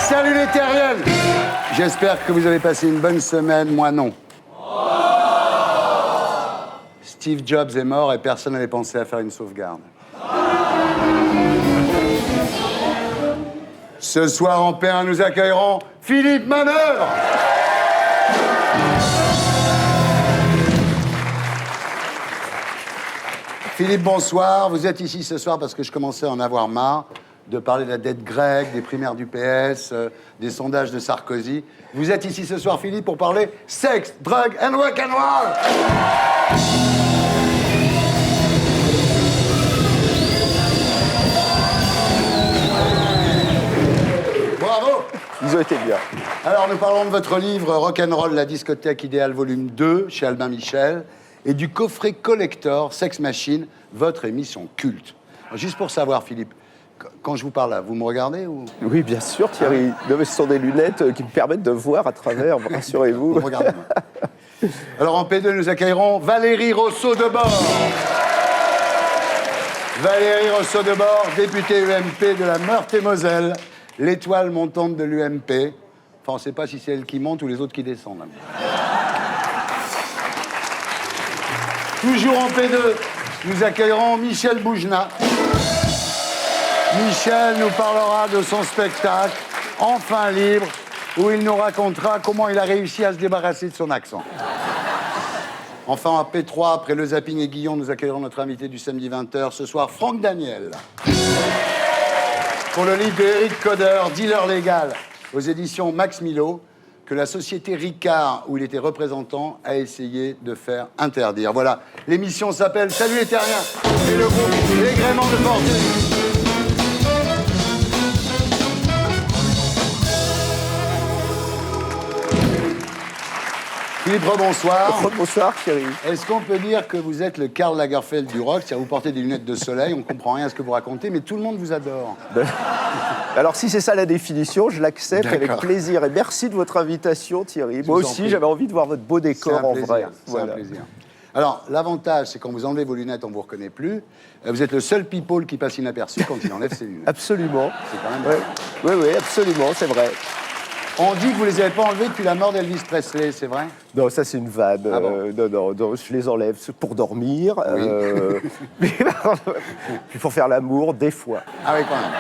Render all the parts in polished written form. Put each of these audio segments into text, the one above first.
Salut les terriens! J'espère que vous avez passé une bonne semaine, moi non. Steve Jobs est mort et personne n'avait pensé à faire une sauvegarde. Ce soir en paix, nous accueillerons Philippe Manœuvre. Philippe, bonsoir. Vous êtes ici ce soir parce que je commençais à en avoir marre de parler de la dette grecque, des primaires du PS, des sondages de Sarkozy. Vous êtes ici ce soir, Philippe, pour parler sexe, drogue and rock'n'roll. Bravo. Ils ont été bien. Alors, nous parlons de votre livre Rock'n'Roll, la discothèque idéale, volume 2, chez Albin Michel, et du coffret collector Sex Machine, votre émission culte. Alors, juste pour savoir, Philippe, quand je vous parle là, vous me regardez ou... Oui, bien sûr, Thierry. Ce sont des lunettes qui me permettent de voir à travers, rassurez-vous. Vous me regardez, moi. Alors, en P2, nous accueillerons Valérie Rousseau de Bord. Valérie Rousseau de Bord, députée UMP de la Meurthe-et-Moselle, l'étoile montante de l'UMP. Enfin, on ne sait pas si c'est elle qui monte ou les autres qui descendent. Toujours en P2, nous accueillerons Michel Boujna. Michel nous parlera de son spectacle, Enfin libre, où il nous racontera comment il a réussi à se débarrasser de son accent. Enfin, à P3, après le zapping et Guillon, nous accueillerons notre invité du samedi 20h, ce soir, Franck Daniel. Pour le livre d'Éric Coder, Dealer légal, aux éditions Max Milo, que la société Ricard, où il était représentant, a essayé de faire interdire. Voilà, l'émission s'appelle Salut les terriens et le groupe Les Gréments de Fortune. Philippe, bonsoir. Bonsoir, Thierry. Est-ce qu'on peut dire que vous êtes le Karl Lagerfeld du rock? C'est-à-dire vous portez des lunettes de soleil, on ne comprend rien à ce que vous racontez, mais tout le monde vous adore. Alors, si c'est ça la définition, je l'accepte avec plaisir. Et merci de votre invitation, Thierry. Moi aussi, j'avais envie de voir votre beau décor en vrai. C'est un plaisir. Alors, l'avantage, c'est quand vous enlevez vos lunettes, on ne vous reconnaît plus. Vous êtes le seul people qui passe inaperçu quand il enlève ses lunettes. Absolument. C'est quand même... Oui, absolument, c'est vrai. On dit que vous les avez pas enlevés depuis la mort d'Elvis Presley, c'est vrai? Non, ça c'est une vanne. Ah bon? Non, je les enlève pour dormir, Oui. puis pour faire l'amour, des fois. Ah oui, quand même.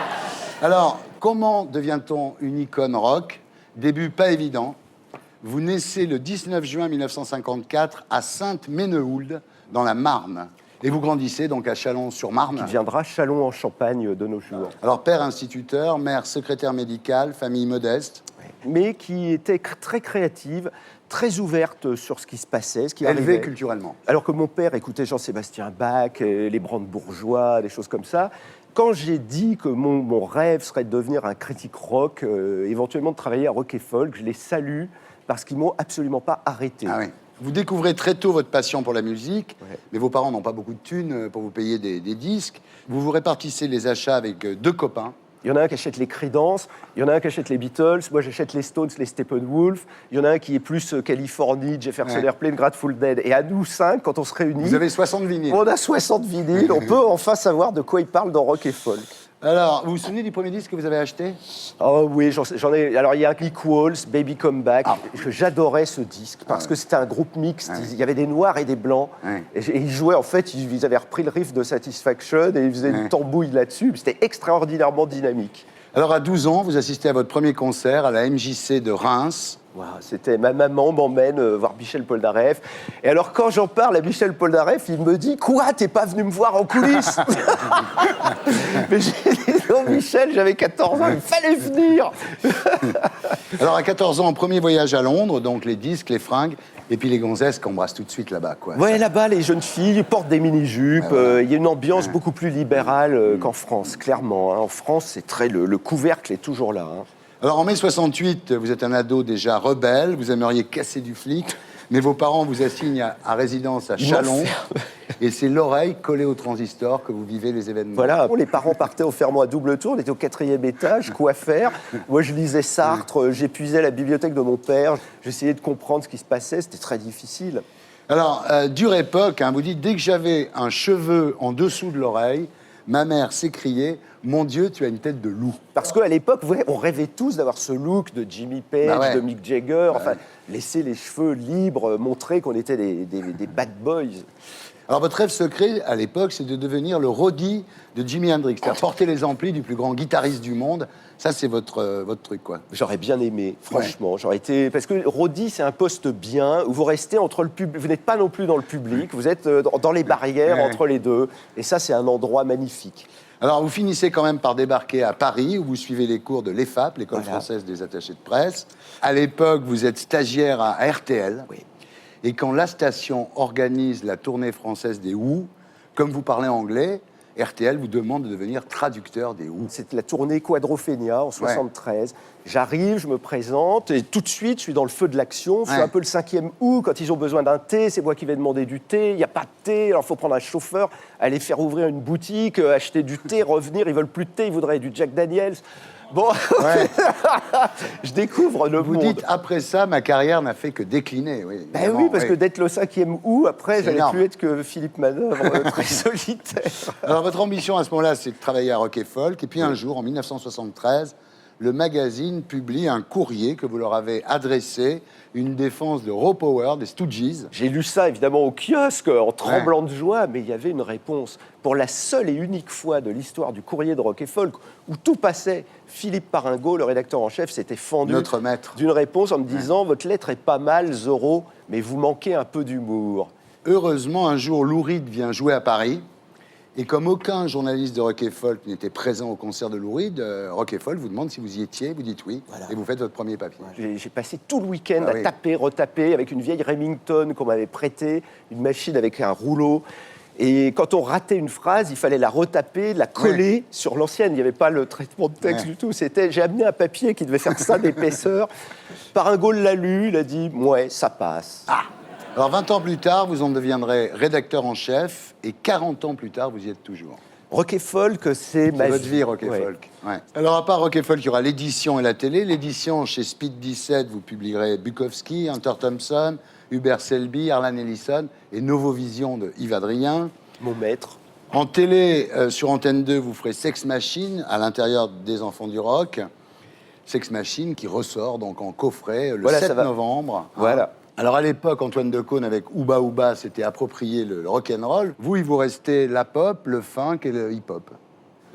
Alors, comment devient-on une icône rock? Début pas évident. Vous naissez le 19 juin 1954 à Sainte-Ménehould, dans la Marne. Et vous grandissez donc à Châlons-sur-Marne. Qui deviendra Châlons en Champagne de nos jours. Alors, père instituteur, mère secrétaire médicale, famille modeste. Mais qui était très créative, très ouverte sur ce qui se passait, ce qui Élevée arrivait. culturellement. Alors que mon père écoutait Jean-Sébastien Bach, les Brandebourgeois, des choses comme ça. Quand j'ai dit que mon rêve serait de devenir un critique rock, éventuellement de travailler à Rock et Folk, je les salue parce qu'ils m'ont absolument pas arrêté. Ah oui. Vous découvrez très tôt votre passion pour la musique, mais vos parents n'ont pas beaucoup de thunes pour vous payer des disques. Vous vous répartissez les achats avec deux copains. Il y en a un qui achète les Creedence, il y en a un qui achète les Beatles, moi j'achète les Stones, les Steppenwolf, il y en a un qui est plus Californie, Jefferson Airplane, Grateful Dead. Et à nous 5, quand on se réunit... Vous avez 60 vinyles. On a 60 vinyles, on peut enfin savoir de quoi ils parlent dans Rock et Folk. Alors, vous vous souvenez du premier disque que vous avez acheté? Oh oui, j'en ai... Alors il y a Click Walls, Baby Come Back, que j'adorais ce disque, parce que c'était un groupe mixte, il y avait des noirs et des blancs, et ils jouaient, en fait, ils avaient repris le riff de Satisfaction, et ils faisaient une tambouille là-dessus, c'était extraordinairement dynamique. Alors, à 12 ans, vous assistez à votre premier concert à la MJC de Reims. Wow, c'était ma maman m'emmène voir Michel Polnareff. Et alors, quand j'en parle à Michel Polnareff, il me dit « Quoi, t'es pas venu me voir en coulisses ?» Mais j'ai dit « Non, Michel, j'avais 14 ans, il fallait venir !» Alors, à 14 ans, premier voyage à Londres, donc les disques, les fringues, et puis les gonzesses qu'on embrasse tout de suite là-bas, quoi. Ouais, là-bas, les jeunes filles portent des mini-jupes. Il y a une ambiance beaucoup plus libérale qu'en France, clairement. En France, c'est très... Le couvercle est toujours là. Alors, en mai 68, vous êtes un ado déjà rebelle, vous aimeriez casser du flic, mais vos parents vous assignent à résidence à Châlons, et c'est l'oreille collée au transistor que vous vivez les événements. Voilà, les parents partaient au fermement à double tour, on était au 4e étage, quoi faire? Moi, je lisais Sartre, j'épuisais la bibliothèque de mon père, j'essayais de comprendre ce qui se passait, c'était très difficile. Alors, dure époque, vous dites, dès que j'avais un cheveu en dessous de l'oreille, ma mère s'écriait « Mon Dieu, tu as une tête de loup ». Parce qu'à l'époque, on rêvait tous d'avoir ce look de Jimmy Page, de Mick Jagger, enfin, laisser les cheveux libres, montrer qu'on était des bad boys. Alors, votre rêve secret, à l'époque, c'est de devenir le roadie de Jimi Hendrix, c'est-à-dire porter les amplis du plus grand guitariste du monde. Ça, c'est votre truc, quoi. J'aurais bien aimé, franchement. J'aurais été... Parce que roadie, c'est un poste bien, où vous restez entre le public. Vous n'êtes pas non plus dans le public, vous êtes dans les barrières entre les deux. Et ça, c'est un endroit magnifique. Alors, vous finissez quand même par débarquer à Paris, où vous suivez les cours de l'EFAP, l'École française des attachés de presse. À l'époque, vous êtes stagiaire à RTL. Oui. Et quand la station organise la tournée française des Who, comme vous parlez anglais, RTL vous demande de devenir traducteur des Who. C'était la tournée Quadrophenia en 73. J'arrive, je me présente, et tout de suite, je suis dans le feu de l'action. Je suis un peu le 5e Who. Quand ils ont besoin d'un thé, c'est moi qui vais demander du thé. Il n'y a pas de thé, alors il faut prendre un chauffeur, aller faire ouvrir une boutique, acheter du thé, revenir. Ils veulent plus de thé, ils voudraient du Jack Daniels. Bon, je découvre le monde. Vous dites, après ça, ma carrière n'a fait que décliner. Oui, ben oui, parce que d'être le 5e Who, après, j'allais énorme. plus être que Philippe Manœuvre, très solitaire. Alors, votre ambition à ce moment-là, c'est de travailler à Rock et Folk. Et puis un jour, en 1973, le magazine publie un courrier que vous leur avez adressé, une défense de Raw Power, des Stooges. J'ai lu ça, évidemment, au kiosque, en tremblant de joie, mais il y avait une réponse. Pour la seule et unique fois de l'histoire du courrier de Rock et Folk, où tout passait, Philippe Paringot, le rédacteur en chef, s'était fendu Notre maître. d'une réponse en me disant « Votre lettre est pas mal, Zorro, mais vous manquez un peu d'humour. » Heureusement, un jour, Lou Reed vient jouer à Paris. Et comme aucun journaliste de Rock et Folk n'était présent au concert de Lou Reed, Rock et Folk vous demande si vous y étiez, vous dites oui, et vous faites votre premier papier. J'ai passé tout le week-end à taper, retaper, avec une vieille Remington qu'on m'avait prêtée, une machine avec un rouleau. Et quand on ratait une phrase, il fallait la retaper, la coller sur l'ancienne. Il n'y avait pas le traitement de texte du tout. J'ai amené un papier qui devait faire ça d'épaisseur. Paringot l'a lu, il a dit « Ouais, ça passe. » Alors 20 ans plus tard, vous en deviendrez rédacteur en chef, et 40 ans plus tard, vous y êtes toujours. Rock et Folk, c'est ma votre vie, Rock et Folk. Ouais. Alors à part Rock et Folk, il y aura l'édition et la télé. L'édition, chez Speed 17, vous publierez Bukowski, Hunter Thompson, Hubert Selby, Harlan Ellison et Novovision de Yves Adrien. Mon maître. En télé, sur Antenne 2, vous ferez Sex Machine, à l'intérieur des Enfants du Rock. Sex Machine qui ressort donc en coffret le 7 novembre. Voilà. Alors à l'époque, Antoine Decaune avec Ouba Ouba s'était approprié le rock'n'roll. Vous, il vous restait la pop, le funk et le hip-hop.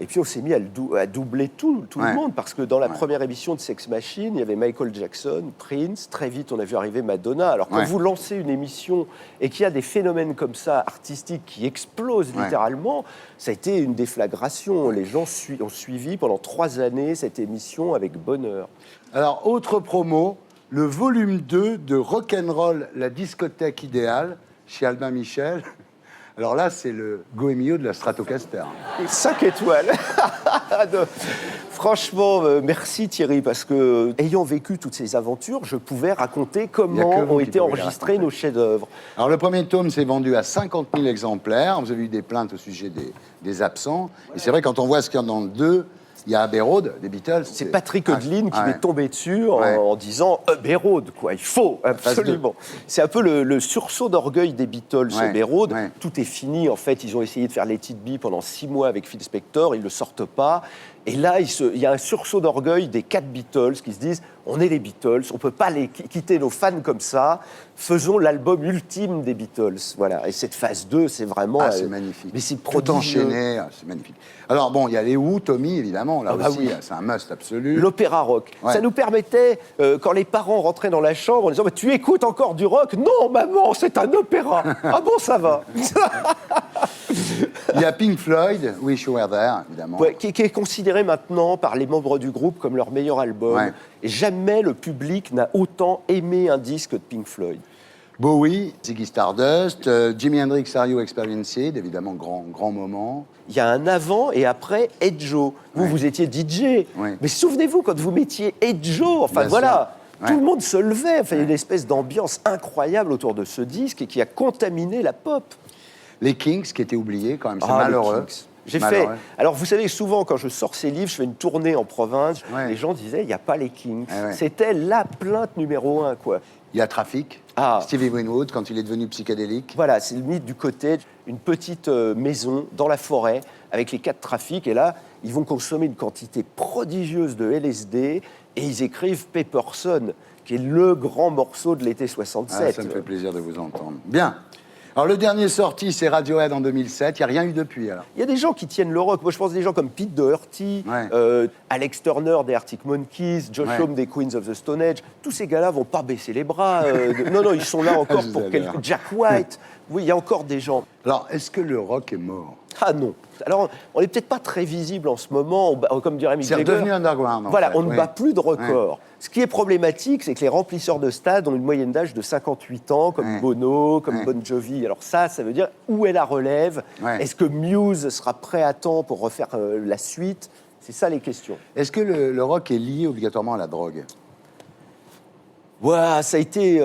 Et puis on s'est mis à doubler tout le monde, parce que dans la première émission de Sex Machine, il y avait Michael Jackson, Prince, très vite on a vu arriver Madonna. Alors quand vous lancez une émission et qu'il y a des phénomènes comme ça, artistiques, qui explosent littéralement, ça a été une déflagration. Les gens ont suivi pendant 3 années cette émission avec bonheur. Alors, autre promo, le volume 2 de Rock'n'Roll, la discothèque idéale, chez Albin Michel. Alors là, c'est le Goemio de la Stratocaster. 5 étoiles. Franchement, merci Thierry, parce que, ayant vécu toutes ces aventures, je pouvais raconter comment ont été enregistrés nos chefs-d'œuvre. Alors le premier tome s'est vendu à 50 000 exemplaires. Vous avez eu des plaintes au sujet des absents. Et c'est vrai, quand on voit ce qu'il y a dans le 2, il y a Abbey Road, des Beatles. C'est Patrick Hudlin qui m'est tombé dessus en disant Abbey Road, quoi, il faut, absolument. C'est un peu le sursaut d'orgueil des Beatles, Abbey Road. Tout est fini, en fait, ils ont essayé de faire Let It Be pendant 6 mois avec Phil Spector, ils ne le sortent pas. Et là, il y a un sursaut d'orgueil des 4 Beatles qui se disent on est les Beatles, on ne peut pas quitter nos fans comme ça, faisons l'album ultime des Beatles. Voilà. Et cette phase 2, c'est vraiment... c'est magnifique. Mais c'est tout enchaîné, c'est magnifique. Alors bon, il y a les Who, Tommy, évidemment, là aussi, c'est un must absolu. L'opéra rock. Ça nous permettait, quand les parents rentraient dans la chambre en disant tu écoutes encore du rock ? Non, maman, c'est un opéra. Ah bon, ça va. Il y a Pink Floyd, Wish You Were There, évidemment. Qui est considéré maintenant par les membres du groupe comme leur meilleur album. Et jamais le public n'a autant aimé un disque de Pink Floyd. Bowie, Ziggy Stardust, Jimi Hendrix, Are You Experienced, évidemment, grand moment. Il y a un avant et après Ed Joe. Vous étiez DJ. Mais souvenez-vous, quand vous mettiez Ed Joe, enfin voilà, tout le monde se levait. Enfin, il y a une espèce d'ambiance incroyable autour de ce disque et qui a contaminé la pop. Les Kings, qui étaient oubliés quand même, c'est malheureux. J'ai fait. Alors, vous savez, souvent, quand je sors ces livres, je fais une tournée en province. Les gens disaient, il n'y a pas les Kings. C'était la plainte numéro 1, quoi. Il y a Trafic, Stevie Winwood, quand il est devenu psychédélique. Voilà, c'est le mythe du cottage. une petite maison dans la forêt avec les 4 trafics. Et là, ils vont consommer une quantité prodigieuse de LSD et ils écrivent Paper Son, qui est le grand morceau de l'été 67. Ah, ça me fait plaisir de vous entendre. Bien. Alors, le dernier sorti, c'est Radiohead en 2007. Il n'y a rien eu depuis, alors. Il y a des gens qui tiennent le rock. Moi, je pense des gens comme Pete Doherty, Alex Turner des Arctic Monkeys, Josh Homme des Queens of the Stone Age. Tous ces gars-là vont pas baisser les bras. Non, ils sont là encore pour quelques... Jack White. Oui, il y a encore des gens. Alors, est-ce que le rock est mort? Ah non. Alors, on n'est peut-être pas très visible en ce moment, comme dirait Mick Jagger. C'est redevenu underground, Voilà, on ne bat plus de records. Ce qui est problématique, c'est que les remplisseurs de stade ont une moyenne d'âge de 58 ans, comme Bono, comme Bon Jovi. Alors ça veut dire où est la relève? Est-ce que Muse sera prêt à temps pour refaire la suite? C'est ça les questions. Est-ce que le rock est lié obligatoirement à la drogue? Ouais, ça a été...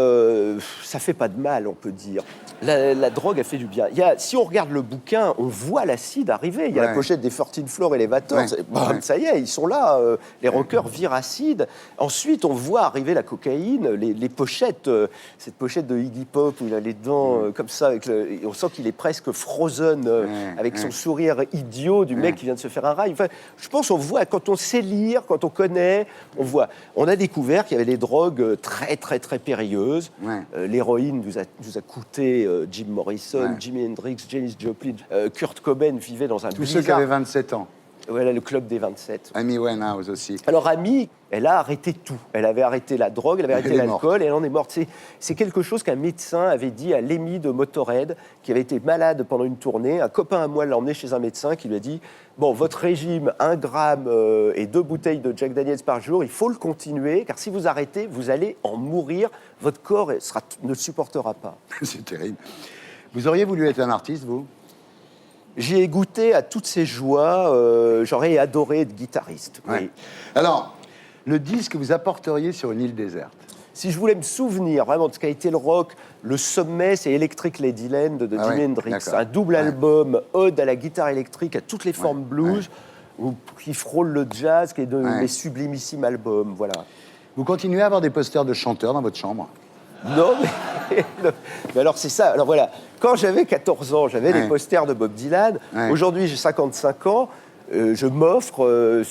ça fait pas de mal, on peut dire. La drogue a fait du bien. Si on regarde le bouquin, on voit l'acide arriver. Il y a la pochette des 14 Floor Elevators. Ça y est, ils sont là. Les rockers virent acide. Ensuite, on voit arriver la cocaïne, les pochettes. Cette pochette de Iggy Pop où il a les dents comme ça. On sent qu'il est presque frozen avec son sourire idiot du mec qui vient de se faire un rail. Enfin, je pense qu'on voit, quand on sait lire, quand on connaît, on voit. On a découvert qu'il y avait des drogues très, très, très périlleuses. L'héroïne nous a coûté Jim Morrison, Jimi Hendrix, Janis Joplin, Kurt Cobain vivait dans un Tous ceux qui avaient 27 ans. Voilà, le club des 27. Amy Winehouse aussi. Alors Amy, elle a arrêté tout. Elle avait arrêté la drogue, elle avait arrêté l'alcool, et elle en est morte. C'est quelque chose qu'un médecin avait dit à Lemmy de Motorhead, qui avait été malade pendant une tournée. Un copain à moi l'a emmené chez un médecin qui lui a dit « Bon, votre régime, 1 gramme et 2 bouteilles de Jack Daniels par jour, il faut le continuer, car si vous arrêtez, vous allez en mourir. Votre corps ne le supportera pas. » C'est terrible. Vous auriez voulu être un artiste, vous? J'y ai goûté à toutes ces joies. J'aurais adoré être guitariste. Oui. Alors, le disque que vous apporteriez sur une île déserte? Si je voulais me souvenir vraiment de ce qu'a été le rock, le sommet, c'est Electric Ladyland de Jimi Hendrix. Un double album, ode à la guitare électrique, à toutes les formes blues, qui frôle le jazz, qui est de mes sublimissimes albums. Voilà. Vous continuez à avoir des posters de chanteurs dans votre chambre? Non, mais alors c'est ça. Alors voilà, quand j'avais 14 ans, j'avais des posters de Bob Dylan. Aujourd'hui, j'ai 55 ans. Je m'offre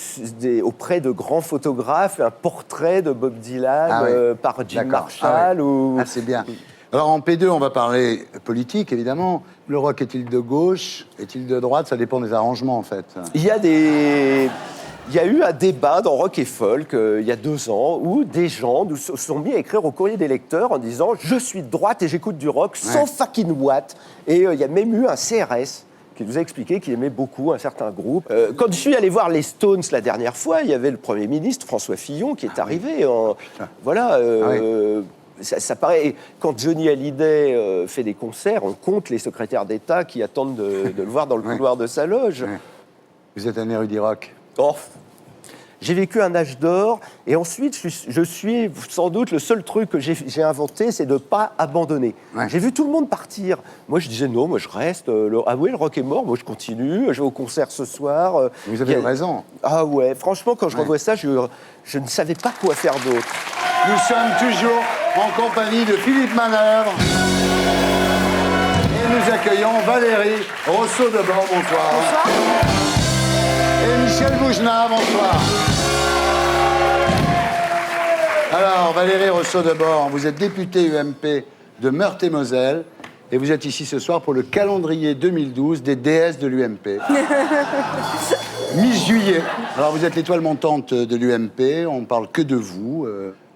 auprès de grands photographes un portrait de Bob Dylan par Jim Marshall. Ah, c'est bien. Alors en P2, on va parler politique, évidemment. Le rock est-il de gauche? Est-il de droite? Ça dépend des arrangements, en fait. Il y a eu un débat dans Rock et Folk il y a 2 ans où des gens se sont mis à écrire au courrier des lecteurs en disant « Je suis de droite et j'écoute du rock sans fucking what ». Et il y a même eu un CRS qui nous a expliqué qu'il aimait beaucoup un certain groupe. Quand je suis allé voir les Stones la dernière fois, il y avait le Premier ministre François Fillon qui est arrivé. Voilà. Ça paraît... Quand Johnny Hallyday fait des concerts, on compte les secrétaires d'État qui attendent de le voir dans le couloir de sa loge. Vous êtes un érudit rock? Oh. J'ai vécu un âge d'or et ensuite je suis sans doute le seul truc que j'ai inventé, c'est de ne pas abandonner. J'ai vu tout le monde partir. Moi je disais non, moi je reste. Ah oui, le rock est mort, moi je continue. Je vais au concert ce soir. Vous avez raison. Ah ouais, franchement quand je revois ça, je ne savais pas quoi faire d'autre. Nous sommes toujours en compagnie de Philippe Manœuvre. Et nous accueillons Valérie Rousseau-Debord. Bonsoir. Bonsoir. Et Michel Boujna, bonsoir. Alors, Valérie Rousseau-Debord, vous êtes députée UMP de Meurthe-et-Moselle et vous êtes ici ce soir pour le calendrier 2012 des déesses de l'UMP. Mi-juillet. Alors, vous êtes l'étoile montante de l'UMP, on parle que de vous.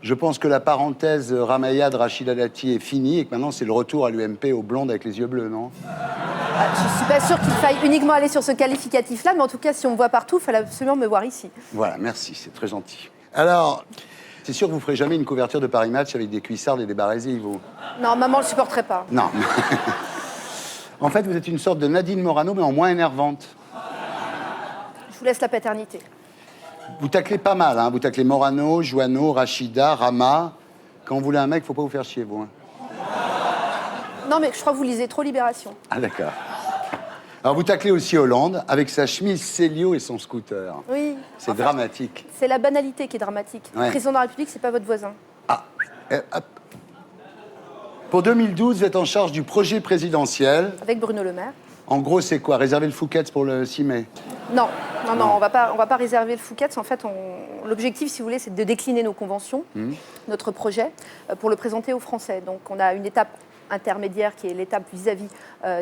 Je pense que la parenthèse Ramayad Rachida Dati est finie et que maintenant c'est le retour à l'UMP aux blondes avec les yeux bleus, non? Je ne suis pas sûre qu'il faille uniquement aller sur ce qualificatif-là, mais en tout cas, si on me voit partout, il fallait absolument me voir ici. Voilà, merci, c'est très gentil. Alors, c'est sûr que vous ne ferez jamais une couverture de Paris Match avec des cuissardes et des barésilles, vous? Non, maman ne le supporterait pas. Non. En fait, vous êtes une sorte de Nadine Morano, mais en moins énervante. Je vous laisse la paternité. Vous taclez pas mal, hein. Vous taclez Morano, Joanneau, Rachida, Rama. Quand vous voulez un mec, faut pas vous faire chier, vous. Hein. Non, mais je crois que vous lisez trop Libération. Ah, d'accord. Alors, vous taclez aussi Hollande, avec sa chemise Célio et son scooter. Oui. C'est dramatique. C'est la banalité qui est dramatique. Le président de la République, c'est pas votre voisin. Ah. Hop. Pour 2012, vous êtes en charge du projet présidentiel. Avec Bruno Le Maire. En gros, c'est quoi? Réserver le Fouquet's pour le 6 mai? Non, on va pas réserver le Fouquet's. En fait, l'objectif, si vous voulez, c'est de décliner nos conventions, notre projet, pour le présenter aux Français. Donc, on a une étape intermédiaire qui est l'étape vis-à-vis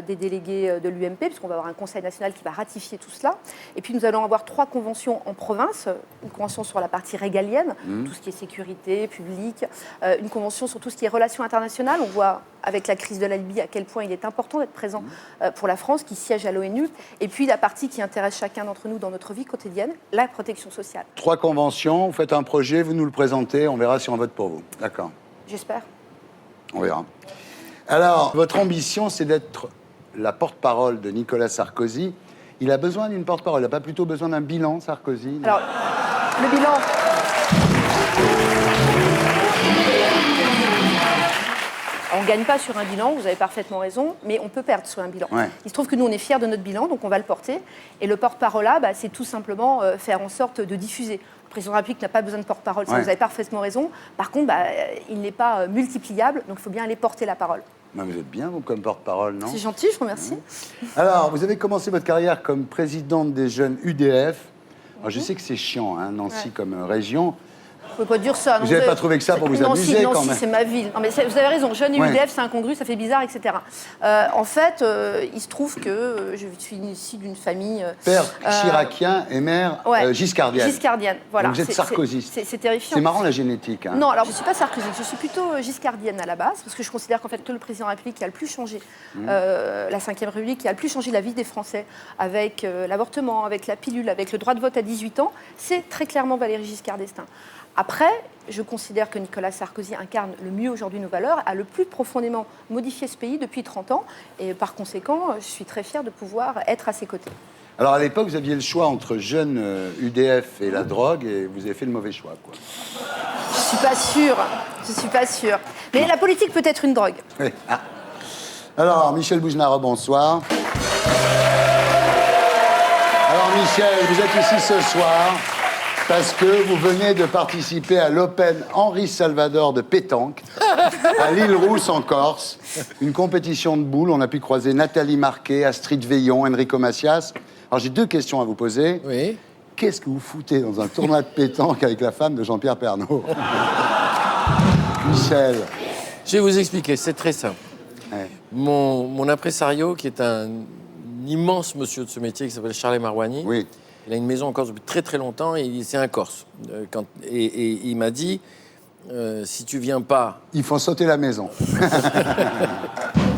des délégués de l'UMP, puisqu'on va avoir un conseil national qui va ratifier tout cela. Et puis nous allons avoir 3 conventions en province, une convention sur la partie régalienne, tout ce qui est sécurité, publique, une convention sur tout ce qui est relations internationales. On voit avec la crise de la Libye à quel point il est important d'être présent pour la France, qui siège à l'ONU. Et puis la partie qui intéresse chacun d'entre nous dans notre vie quotidienne, la protection sociale. 3 conventions, vous faites un projet, vous nous le présentez, on verra si on vote pour vous. D'accord. J'espère. On verra. Alors, votre ambition, c'est d'être la porte-parole de Nicolas Sarkozy. Il a besoin d'une porte-parole. Il n'a pas plutôt besoin d'un bilan, Sarkozy? Alors, le bilan... On ne gagne pas sur un bilan, vous avez parfaitement raison, mais on peut perdre sur un bilan. Ouais. Il se trouve que nous, on est fiers de notre bilan, donc on va le porter. Et le porte-parole là, c'est tout simplement faire en sorte de diffuser. Le président de la République n'a pas besoin de porte-parole, ça, vous avez parfaitement raison. Par contre, il n'est pas multipliable, donc il faut bien aller porter la parole. Ben, vous êtes bien, vous, comme porte-parole, non? C'est gentil, je vous remercie. Alors, vous avez commencé votre carrière comme présidente des jeunes UDF. Alors, je sais que c'est chiant, hein, Nancy comme région. Vous ne pouvez pas dire ça. Vous n'avez pas trouvé que ça pour vous amuser, quand même? Nancy, c'est ma ville. Non, mais vous avez raison, jeune et UDF, c'est incongru, ça fait bizarre, etc. En fait, il se trouve que je suis issue d'une famille... Père chiracien et mère giscardienne. Giscardienne, voilà. Donc vous êtes sarkozyste. C'est terrifiant. C'est marrant, la génétique. Hein. Non, alors je ne suis pas sarkozyste, je suis plutôt giscardienne à la base, parce que je considère qu'en fait que le président de la République qui a le plus changé, la Ve République, qui a le plus changé la vie des Français, avec l'avortement, avec la pilule, avec le droit de vote à 18 ans, c'est très clairement Valéry Giscard d'Estaing. Après, je considère que Nicolas Sarkozy incarne le mieux aujourd'hui nos valeurs, a le plus profondément modifié ce pays depuis 30 ans, et par conséquent, je suis très fière de pouvoir être à ses côtés. Alors à l'époque, vous aviez le choix entre jeune UDF et la drogue, et vous avez fait le mauvais choix, quoi. Je suis pas sûre. Mais la politique peut être une drogue. Oui. Ah. Alors, Michel Bougenard, bonsoir. Alors Michel, vous êtes ici ce soir parce que vous venez de participer à l'Open Henri Salvador de pétanque à l'île Rousse en Corse. Une compétition de boules. On a pu croiser Nathalie Marquet, Astrid Veillon, Enrico Macias. Alors j'ai 2 questions à vous poser. Oui. Qu'est-ce que vous foutez dans un tournoi de pétanque avec la femme de Jean-Pierre Pernaut? Michel. Je vais vous expliquer, c'est très simple. Ouais. Mon impresario, qui est un immense monsieur de ce métier, qui s'appelle Charles Marouani, Oui. il a une maison en Corse depuis très très longtemps, et c'est un Corse. Et il m'a dit, si tu viens pas... Il faut sauter la maison.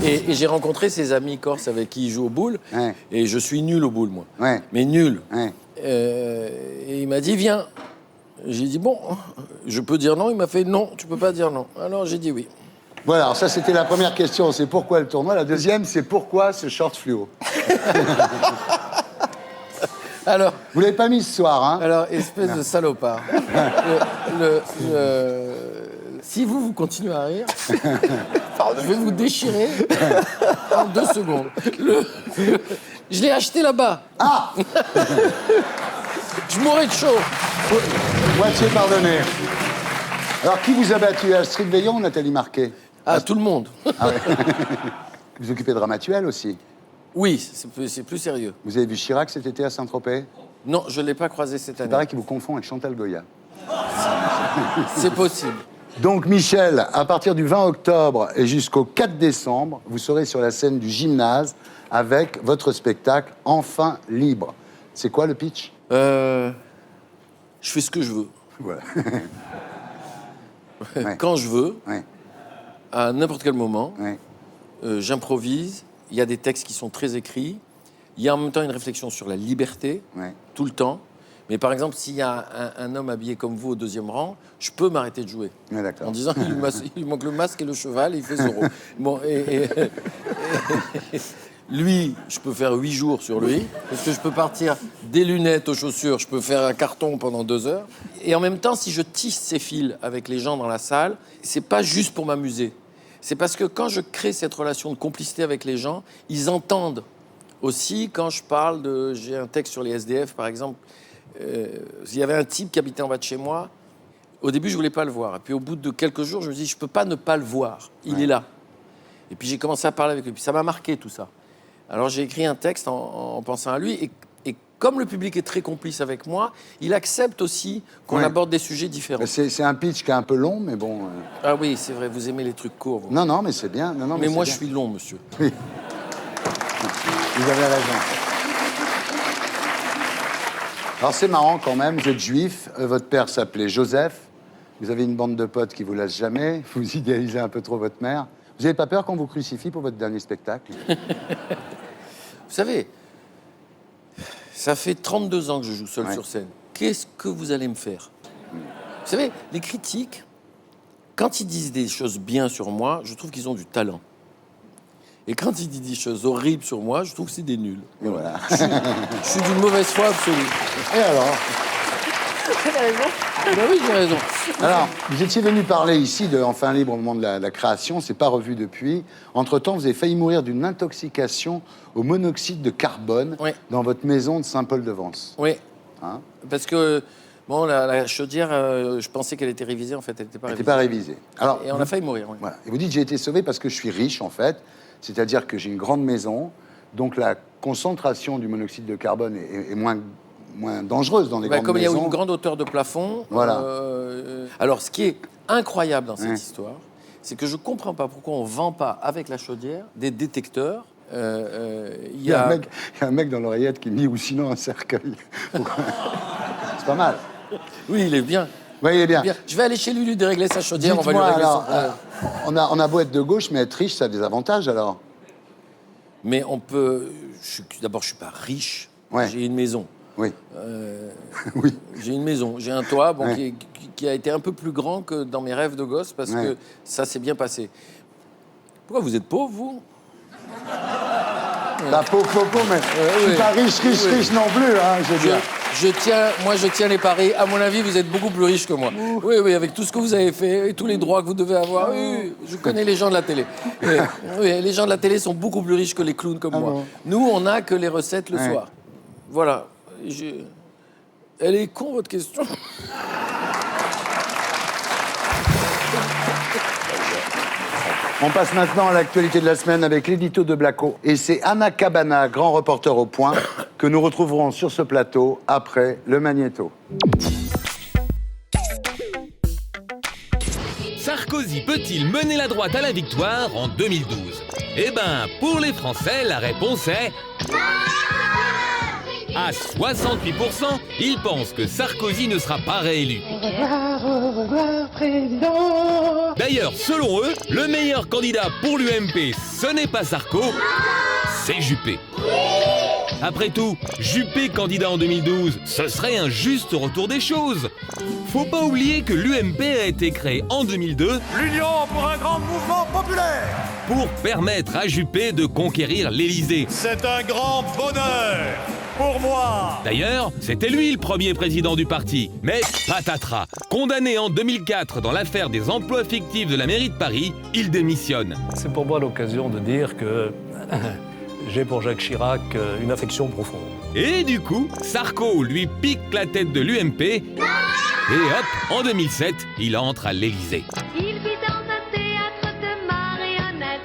Et j'ai rencontré ses amis corses avec qui il joue au boule, Ouais. et je suis nul au boule, moi. Ouais. Mais nul. Ouais. Et il m'a dit, viens. J'ai dit, bon, je peux dire non. Il m'a fait, non, tu peux pas dire non. Alors j'ai dit oui. Voilà, alors ça c'était la première question, c'est pourquoi le tournoi. La deuxième, c'est pourquoi ce short fluo. Alors, Vous l'avez pas mis ce soir, hein? alors espèce de salopard. Si vous continuez à rire, je vais vous déchirer en 2 secondes. Je l'ai acheté là-bas. Ah! Je mourrais de chaud. Moitié pardonné. Alors, qui vous a battu? Astrid Veillon ou Nathalie Marquet? À tout le monde. Ah ouais. Vous vous occupez de Ramatuelle aussi? Oui, c'est plus sérieux. Vous avez vu Chirac cet été à Saint-Tropez? Non, je ne l'ai pas croisé cette Il année. paraît qu'il vous confond avec Chantal Goya. C'est possible. Donc, Michel, à partir du 20 octobre et jusqu'au 4 décembre, vous serez sur la scène du gymnase avec votre spectacle Enfin libre. C'est quoi le pitch? Je fais ce que je veux. Voilà. Ouais. Quand je veux, Ouais, à n'importe quel moment. ouais. J'improvise. Il y a des textes qui sont très écrits. Il y a en même temps une réflexion sur la liberté, Ouais. tout le temps. Mais par exemple, s'il y a un homme habillé comme vous au 2e rang, je peux m'arrêter de jouer. Ouais, d'accord. En disant, il manque le masque et le cheval, et il fait 0. Bon, et lui, je peux faire 8 jours sur lui, parce que je peux partir des lunettes aux chaussures, je peux faire un carton pendant 2 heures. Et en même temps, si je tisse ces fils avec les gens dans la salle, c'est pas juste pour m'amuser. C'est parce que quand je crée cette relation de complicité avec les gens, ils entendent aussi quand je parle de... J'ai un texte sur les SDF, par exemple. Il y avait un type qui habitait en bas de chez moi. Au début, je voulais pas le voir. Et puis au bout de quelques jours, je me dis, je peux pas ne pas le voir. Il est là. Et puis j'ai commencé à parler avec lui. Puis ça m'a marqué tout ça. Alors j'ai écrit un texte en pensant à lui. Et comme le public est très complice avec moi, il accepte aussi qu'on aborde des sujets différents. C'est un pitch qui est un peu long, mais bon... Ah oui, c'est vrai, vous aimez les trucs courts. Vous. Non, mais c'est bien. Non, mais moi, bien. je suis long, monsieur. Oui. Vous avez raison. Alors c'est marrant quand même, vous êtes juif, votre père s'appelait Joseph, vous avez une bande de potes qui vous laissent jamais, vous idéalisez un peu trop votre mère. Vous n'avez pas peur qu'on vous crucifie pour votre dernier spectacle? Vous savez, ça fait 32 ans que je joue seul sur scène. Qu'est-ce que vous allez me faire? Vous savez, les critiques, quand ils disent des choses bien sur moi, je trouve qu'ils ont du talent. Et quand ils disent des choses horribles sur moi, je trouve que c'est des nuls. Voilà. Je suis d'une mauvaise foi absolue. Et alors? Vous avez raison. Ben oui, j'ai raison. Alors, vous étiez venu parler ici de Enfin Libre au moment de la création, c'est pas revu depuis. Entre-temps, vous avez failli mourir d'une intoxication au monoxyde de carbone dans votre maison de Saint-Paul-de-Vence. Oui, Hein? parce que, bon, la chaudière, je pensais qu'elle était révisée, en fait, elle n'était pas Elle révisée. n'était pas révisée. Alors, Et on a failli mourir, oui. voilà. Et vous dites, j'ai été sauvé parce que je suis riche, en fait. C'est-à-dire que j'ai une grande maison, donc la concentration du monoxyde de carbone est moins dangereuse dans les grandes Comme il y a maisons. une grande hauteur de plafond. Voilà. Alors, ce qui est incroyable dans cette histoire, c'est que je ne comprends pas pourquoi on ne vend pas avec la chaudière des détecteurs. Il y a un mec dans l'oreillette qui me dit, ou sinon un cercueil. C'est pas mal. Oui, il est bien. Oui, il est bien. Je vais aller chez lui dérégler sa chaudière. On va lui Dites-moi, régler alors, son... on a beau être de gauche, mais être riche, ça a des avantages, alors. Mais on peut... D'abord, je ne suis pas riche. Ouais. J'ai une maison. Oui. Oui. J'ai une maison, j'ai un toit qui a été un peu plus grand que dans mes rêves de gosse parce que ça s'est bien passé. Pourquoi vous êtes pauvre, vous? La pauvre, mais je suis pas riche non plus, hein, je veux dire. Je tiens les paris. À mon avis, vous êtes beaucoup plus riche que moi. Oui, avec tout ce que vous avez fait et tous les droits que vous devez avoir. Oui, je connais les gens de la télé. Les gens de la télé sont beaucoup plus riches que les clowns comme moi. Bon. Nous, on n'a que les recettes le soir. Voilà. Elle est con, votre question. On passe maintenant à l'actualité de la semaine avec l'édito de Blacko. Et c'est Anna Cabana, grand reporter au Point, que nous retrouverons sur ce plateau après le Magnéto. Sarkozy peut-il mener la droite à la victoire en 2012? Eh ben, pour les Français, la réponse est... À 68%, ils pensent que Sarkozy ne sera pas réélu. Au revoir, président. D'ailleurs, selon eux, le meilleur candidat pour l'UMP, ce n'est pas Sarko, c'est Juppé. Après tout, Juppé candidat en 2012, ce serait un juste retour des choses. Faut pas oublier que l'UMP a été créée en 2002 L'Union pour un grand mouvement populaire. pour permettre à Juppé de conquérir l'Élysée. C'est un grand bonheur pour moi. D'ailleurs, c'était lui le premier président du parti. Mais patatras, condamné en 2004 dans l'affaire des emplois fictifs de la mairie de Paris, il démissionne. C'est pour moi l'occasion de dire que j'ai pour Jacques Chirac une affection profonde. Et du coup, Sarko lui pique la tête de l'UMP et hop, en 2007, il entre à l'Élysée. Il vit dans un théâtre de marionnettes.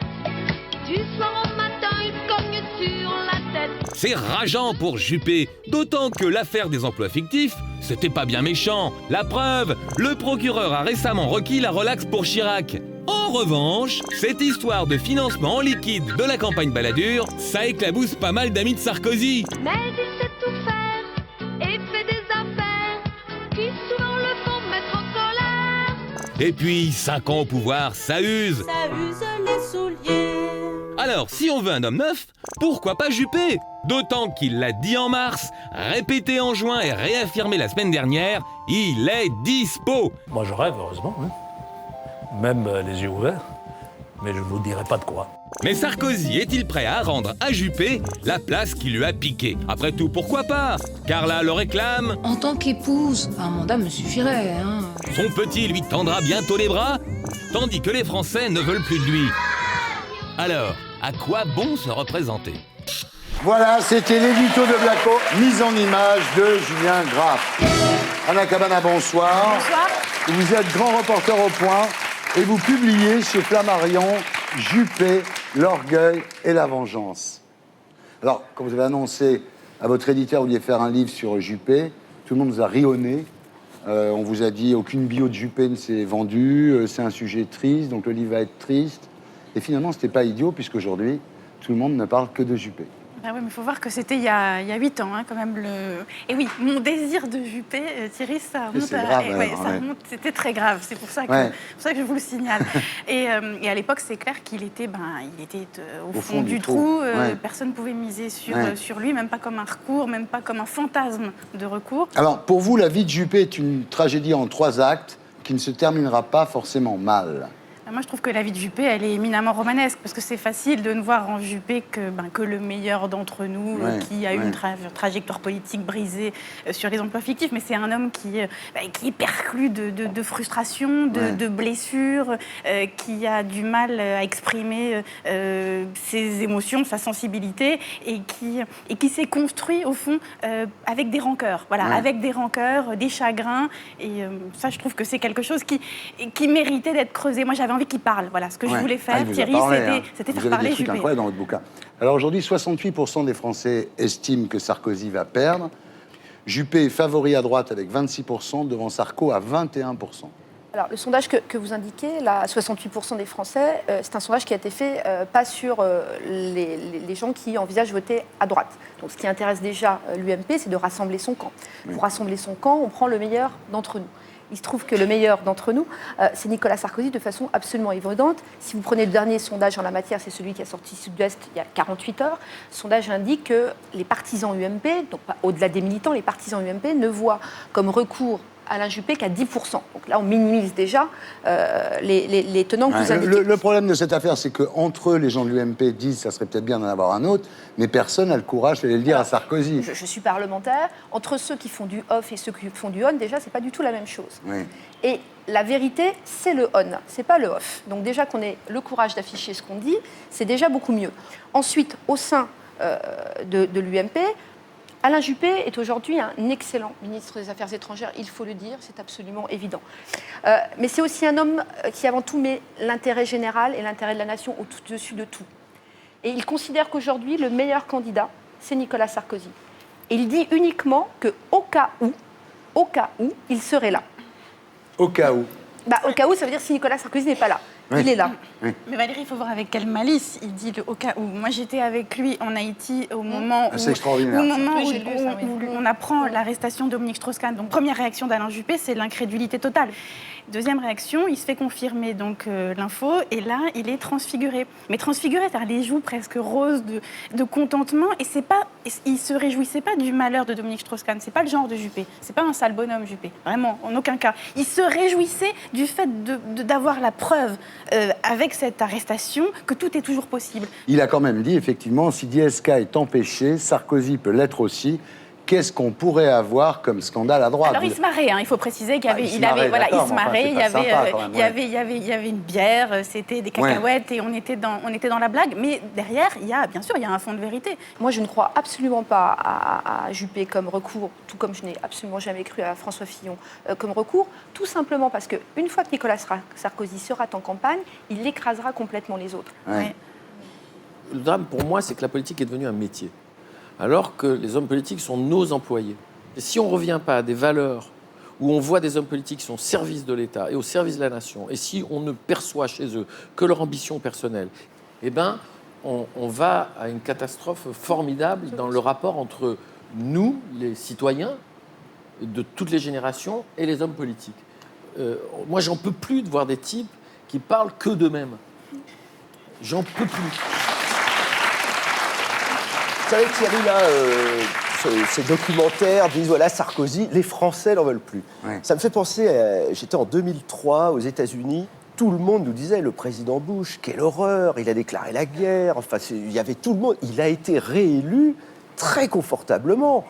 Du soir au matin, il cogne sur la tête. C'est rageant pour Juppé, d'autant que l'affaire des emplois fictifs, c'était pas bien méchant. La preuve, le procureur a récemment requis la relaxe pour Chirac. En revanche, cette histoire de financement en liquide de la campagne Balladur, ça éclabousse pas mal d'amis de Sarkozy. Mais il sait tout faire et fait des affaires qui souvent le font mettre en colère. Et puis, 5 ans au pouvoir, ça use. Ça use les souliers. Alors, si on veut un homme neuf, pourquoi pas Juppé? D'autant qu'il l'a dit en mars, répété en juin et réaffirmé la semaine dernière, il est dispo. Moi je rêve, heureusement, hein. Même les yeux ouverts, mais je ne vous dirai pas de quoi. Mais Sarkozy est-il prêt à rendre à Juppé la place qu'il lui a piquée? Après tout, pourquoi pas? Carla le réclame. En tant qu'épouse, un mandat me suffirait, hein. Son petit lui tendra bientôt les bras, tandis que les Français ne veulent plus de lui. Alors, à quoi bon se représenter? Voilà, c'était l'édito de Blacko, mise en image de Julien Graff. Anna Cabana, bonsoir. Bonsoir. Vous êtes grand reporter au Point et vous publiez chez Flammarion Juppé, l'orgueil et la vengeance. Alors, quand vous avez annoncé à votre éditeur, vous vouliez faire un livre sur Juppé, tout le monde vous a ri au nez. On vous a dit aucune bio de Juppé ne s'est vendue, c'est un sujet triste, donc le livre va être triste. Et finalement, c'était pas idiot, puisqu'aujourd'hui, tout le monde ne parle que de Juppé. Ah oui, mais il faut voir que c'était il y a 8 ans, hein, quand même. Et oui, mon désir de Juppé, Thierry, ça remonte c'était très grave. C'est pour ça que je vous le signale. et à l'époque, c'est clair qu'il était, au fond du trou. Personne ne pouvait miser sur lui, même pas comme un recours, même pas comme un fantasme de recours. Alors, pour vous, la vie de Juppé est une tragédie en 3 actes qui ne se terminera pas forcément mal. Moi, je trouve que la vie de Juppé, elle est éminemment romanesque, parce que c'est facile de ne voir en Juppé que le meilleur d'entre nous, qui a eu une trajectoire politique brisée sur les emplois fictifs, mais c'est un homme qui est perclus de frustration, de blessures, qui a du mal à exprimer ses émotions, sa sensibilité, et qui s'est construit, au fond, avec des rancœurs, avec des rancœurs, des chagrins, et ça, je trouve que c'est quelque chose qui méritait d'être creusé. Moi, j'avais envie qu'il parle. Voilà, ce que je voulais faire, Thierry, c'était faire parler Juppé. Vous avez des trucs incroyables dans votre bouquin. Alors aujourd'hui, 68% des Français estiment que Sarkozy va perdre. Juppé est favori à droite avec 26%, devant Sarko à 21%. Alors, le sondage que vous indiquez, là, 68% des Français, c'est un sondage qui a été fait pas sur les gens qui envisagent voter à droite. Donc, ce qui intéresse déjà l'UMP, c'est de rassembler son camp. Pour rassembler son camp, on prend le meilleur d'entre nous. Il se trouve que le meilleur d'entre nous, c'est Nicolas Sarkozy de façon absolument évidente. Si vous prenez le dernier sondage en la matière, c'est celui qui a sorti Sud-Ouest il y a 48 heures. Le sondage indique que les partisans UMP, donc au-delà des militants, les partisans UMP ne voient comme recours Alain Juppé qu'à 10%. Donc là, on minimise déjà les tenants que vous indiquez. Le problème de cette affaire, c'est qu'entre eux, les gens de l'UMP disent que ça serait peut-être bien d'en avoir un autre, mais personne n'a le courage d'aller le dire à Sarkozy. Je suis parlementaire. Entre ceux qui font du off et ceux qui font du on, déjà, c'est pas du tout la même chose. Et la vérité, c'est le on, c'est pas le off. Donc déjà qu'on ait le courage d'afficher ce qu'on dit, c'est déjà beaucoup mieux. Ensuite, au sein de l'UMP, Alain Juppé est aujourd'hui un excellent ministre des Affaires étrangères, il faut le dire, c'est absolument évident. Mais c'est aussi un homme qui avant tout met l'intérêt général et l'intérêt de la nation au-dessus de tout. Et il considère qu'aujourd'hui, le meilleur candidat, c'est Nicolas Sarkozy. Et il dit uniquement qu'au cas où, il serait là. Au cas où. Au cas où, ça veut dire si Nicolas Sarkozy n'est pas là. Il est là. Mais Valérie, il faut voir avec quelle malice il dit au cas où. Moi, j'étais avec lui en Haïti au moment où on apprend l'arrestation de Dominique Strauss-Kahn. Donc, première réaction d'Alain Juppé, c'est l'incrédulité totale. Deuxième réaction, il se fait confirmer donc l'info et là, il est transfiguré. Mais transfiguré, c'est-à-dire les joues presque roses de contentement. Et il se réjouissait pas du malheur de Dominique Strauss-Kahn. C'est pas le genre de Juppé. C'est pas un sale bonhomme, Juppé. Vraiment, en aucun cas. Il se réjouissait du fait d'avoir la preuve avec cette arrestation que tout est toujours possible. Il a quand même dit, effectivement, si DSK est empêché, Sarkozy peut l'être aussi. Qu'est-ce qu'on pourrait avoir comme scandale à droite? Alors il se marrait, il faut préciser qu'il y avait, il se marrait, il y avait une bière, c'était des cacahuètes et on était dans la blague. Mais derrière, bien sûr, il y a un fond de vérité. Moi, je ne crois absolument pas à Juppé comme recours, tout comme je n'ai absolument jamais cru à François Fillon comme recours, tout simplement parce qu'une fois que Nicolas Sarkozy sera en campagne, il écrasera complètement les autres. Le drame pour moi, c'est que la politique est devenue un métier, alors que les hommes politiques sont nos employés. Et si on ne revient pas à des valeurs où on voit des hommes politiques qui sont au service de l'État et au service de la nation, et si on ne perçoit chez eux que leur ambition personnelle, on va à une catastrophe formidable dans le rapport entre nous, les citoyens, de toutes les générations, et les hommes politiques. Moi, j'en peux plus de voir des types qui parlent que d'eux-mêmes. J'en peux plus. Vous savez, Thierry, là, ces documentaires disent, voilà, Sarkozy, les Français n'en veulent plus. Ça me fait penser, j'étais en 2003 aux États-Unis, tout le monde nous disait, le président Bush, quelle horreur, il a déclaré la guerre, enfin, il y avait tout le monde. Il a été réélu très confortablement.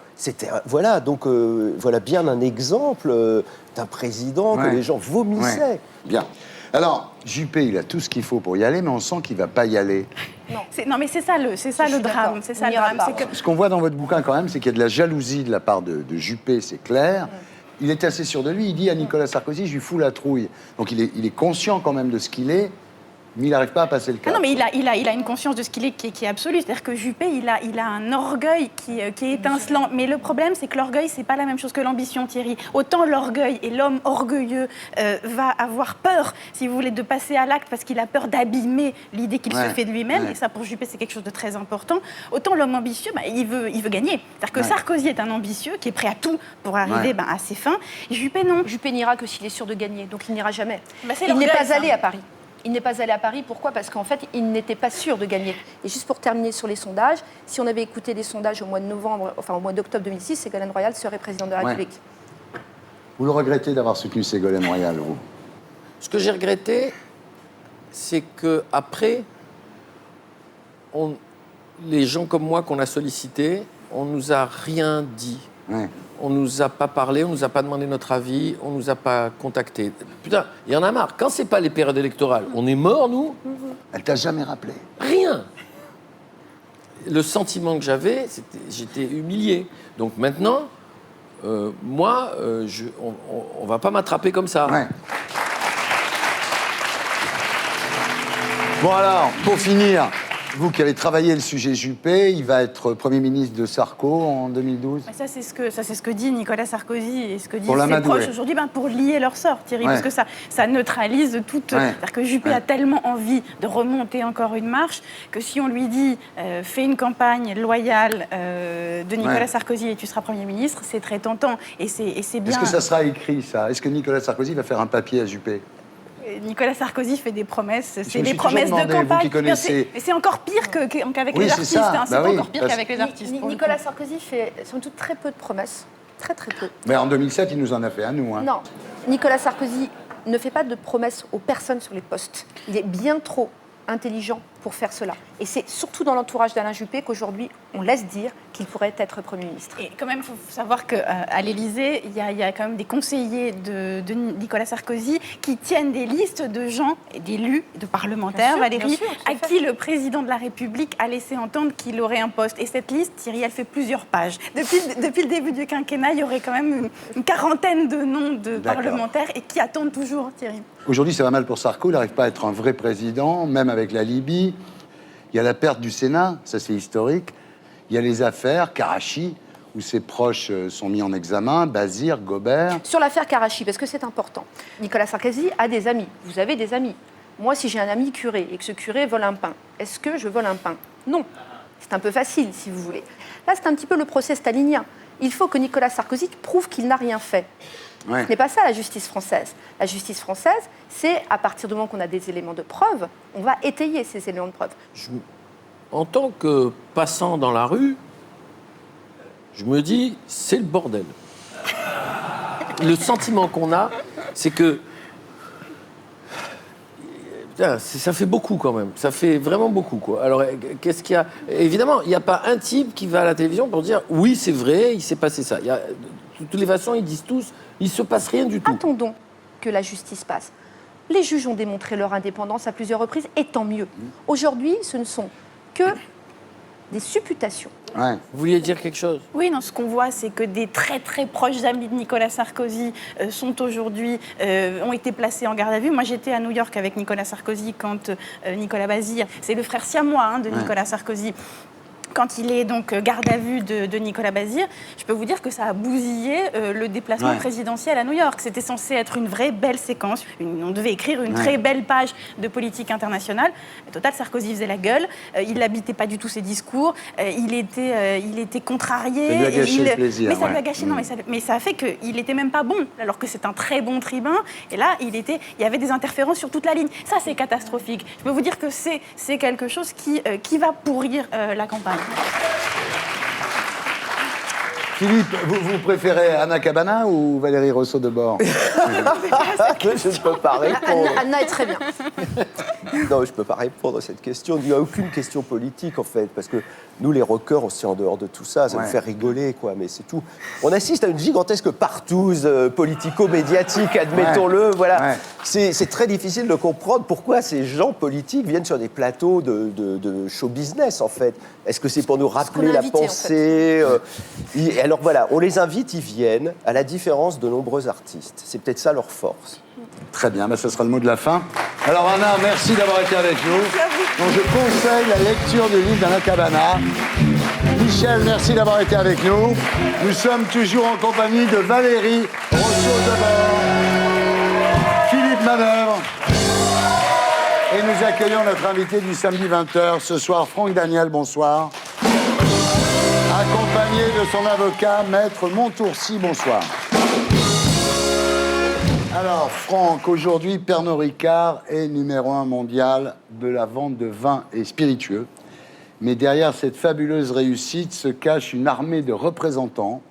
Voilà, donc voilà bien un exemple d'un président que les gens vomissaient. Bien. Alors, Juppé, il a tout ce qu'il faut pour y aller, mais on sent qu'il ne va pas y aller. Non, mais c'est ça le drame. C'est ça le drame. Ce qu'on voit dans votre bouquin, quand même, c'est qu'il y a de la jalousie de la part de Juppé, c'est clair. Il est assez sûr de lui. Il dit à Nicolas Sarkozy, je lui fous la trouille. Donc, il est conscient quand même de ce qu'il est. Mais il n'arrive pas à passer le cap. Non, mais il a une conscience de ce qu'il est qui est absolue. C'est-à-dire que Juppé, il a un orgueil qui est étincelant. Mais le problème, c'est que l'orgueil, c'est pas la même chose que l'ambition, Thierry. Autant l'orgueil et l'homme orgueilleux va avoir peur, si vous voulez, de passer à l'acte parce qu'il a peur d'abîmer l'idée qu'il se fait de lui-même. Et ça, pour Juppé, c'est quelque chose de très important. Autant l'homme ambitieux, il veut gagner. C'est-à-dire que Sarkozy est un ambitieux qui est prêt à tout pour arriver à ses fins. Juppé, non. Juppé n'ira que s'il est sûr de gagner. Donc il n'ira jamais. C'est il n'est pas l'orgueil, allé à Paris. Il n'est pas allé à Paris, pourquoi ? Parce qu'en fait, il n'était pas sûr de gagner. Et juste pour terminer sur les sondages, si on avait écouté les sondages au mois d'octobre 2006, Ségolène Royal serait présidente de la République. Vous le regrettez d'avoir soutenu Ségolène Royal, vous ? Ce que j'ai regretté, c'est qu'après, les gens comme moi qu'on a sollicités, on ne nous a rien dit. On ne nous a pas parlé, on ne nous a pas demandé notre avis, on ne nous a pas contactés. Putain, il y en a marre. Quand c'est pas les périodes électorales, on est morts, nous. Elle t'a jamais rappelé ? Rien. Le sentiment que j'avais, j'étais humilié. Donc maintenant, moi, on ne va pas m'attraper comme ça. Bon alors, pour finir, vous qui avez travaillé le sujet Juppé, il va être Premier ministre de Sarko en 2012. Ça, c'est ce que dit Nicolas Sarkozy et ce que disent Pour ses proches aujourd'hui pour lier leur sort, Thierry, parce que ça neutralise tout. C'est-à-dire que Juppé a tellement envie de remonter encore une marche que si on lui dit fais une campagne loyale de Nicolas Sarkozy et tu seras Premier ministre, c'est très tentant. Et c'est bien. Est-ce que ça sera écrit, ça ? Est-ce que Nicolas Sarkozy va faire un papier à Juppé ? Nicolas Sarkozy fait des promesses, c'est des promesses de campagne. Mais c'est encore pire qu'avec les artistes. C'est encore pire qu'avec les artistes. Nicolas Sarkozy fait sans doute très peu de promesses. Très peu. Mais en 2007, il nous en a fait à nous. Non, Nicolas Sarkozy ne fait pas de promesses aux personnes sur les postes. Il est bien trop intelligent pour faire cela. Et c'est surtout dans l'entourage d'Alain Juppé qu'aujourd'hui, on laisse dire qu'il pourrait être Premier ministre. Et quand même, il faut savoir qu'à l'Élysée, il y a quand même des conseillers de Nicolas Sarkozy qui tiennent des listes de gens, d'élus, de parlementaires, Valérie, à qui le président de la République a laissé entendre qu'il aurait un poste. Et cette liste, Thierry, elle fait plusieurs pages. Depuis le début du quinquennat, il y aurait quand même une quarantaine de noms de parlementaires et qui attendent toujours, Thierry. Aujourd'hui, ça va mal pour Sarko, il n'arrive pas à être un vrai président, même avec la Libye. Il y a la perte du Sénat, ça c'est historique. Il y a les affaires, Karachi, où ses proches sont mis en examen, Bazir, Gobert. Sur l'affaire Karachi, parce que c'est important, Nicolas Sarkozy a des amis. Vous avez des amis. Moi, si j'ai un ami curé et que ce curé vole un pain, est-ce que je vole un pain ? Non. C'est un peu facile, si vous voulez. Là, c'est un petit peu le procès stalinien. Il faut que Nicolas Sarkozy prouve qu'il n'a rien fait. Ce n'est pas ça la justice française. La justice française, c'est à partir du moment qu'on a des éléments de preuve, on va étayer ces éléments de preuve. En tant que passant dans la rue, je me dis, c'est le bordel. Le sentiment qu'on a, c'est que... Putain, ça fait beaucoup quand même. Ça fait vraiment beaucoup, quoi. Alors, qu'est-ce qu'il y a ? Évidemment, il n'y a pas un type qui va à la télévision pour dire « Oui, c'est vrai, il s'est passé ça ». De toutes les façons, ils disent tous « Il ne se passe rien du tout ». Attendons que la justice passe. Les juges ont démontré leur indépendance à plusieurs reprises, et tant mieux. Aujourd'hui, ce ne sont que des supputations. Vous vouliez dire quelque chose ? Oui, non, ce qu'on voit, c'est que des très très proches amis de Nicolas Sarkozy sont aujourd'hui, ont été placés en garde à vue. Moi, j'étais à New York avec Nicolas Sarkozy quand Nicolas Bazir, c'est le frère siamois de Nicolas Sarkozy, quand il est donc garde à vue de Nicolas Bazir, je peux vous dire que ça a bousillé le déplacement présidentiel à New York. C'était censé être une vraie belle séquence. On devait écrire une très belle page de politique internationale. Au total, Sarkozy faisait la gueule. Il n'habitait pas du tout ses discours. Il était contrarié. Ça lui a gâché le plaisir. Mais ça lui a gâché, mais ça a fait qu'il n'était même pas bon, alors que c'est un très bon tribun. Et là, il y avait des interférences sur toute la ligne. Ça, c'est catastrophique. Je peux vous dire que c'est quelque chose qui va pourrir la campagne. Philippe, vous préférez Anna Cabana ou Valérie Rousseau de Bord? Je ne peux pas répondre. Anna est très bien. Non, je ne peux pas répondre à cette question. Il n'y a aucune question politique, en fait, parce que nous, les rockers, on s'est en dehors de tout ça. Ça nous fait rigoler, quoi, mais c'est tout. On assiste à une gigantesque partouze politico-médiatique, admettons-le. Voilà. C'est très difficile de comprendre pourquoi ces gens politiques viennent sur des plateaux de show business, en fait. Est-ce que c'est pour nous rappeler la pensée Alors voilà, on les invite, ils viennent, à la différence de nombreux artistes. C'est peut-être ça leur force. Très bien, ce sera le mot de la fin. Alors Anna, merci d'avoir été avec nous. Donc, je conseille la lecture du livre d'Anna Cabana. Michel, merci d'avoir été avec nous. Nous sommes toujours en compagnie de Valérie Rousseau-Debord, Philippe Manœuvre. Et nous accueillons notre invité du samedi 20h ce soir, Franck Daniel, bonsoir. Accompagné de son avocat, Maître Montourcy, bonsoir. Alors, Franck, aujourd'hui, Pernod Ricard est numéro 1 mondial de la vente de vins et spiritueux. Mais derrière cette fabuleuse réussite se cache une armée de représentants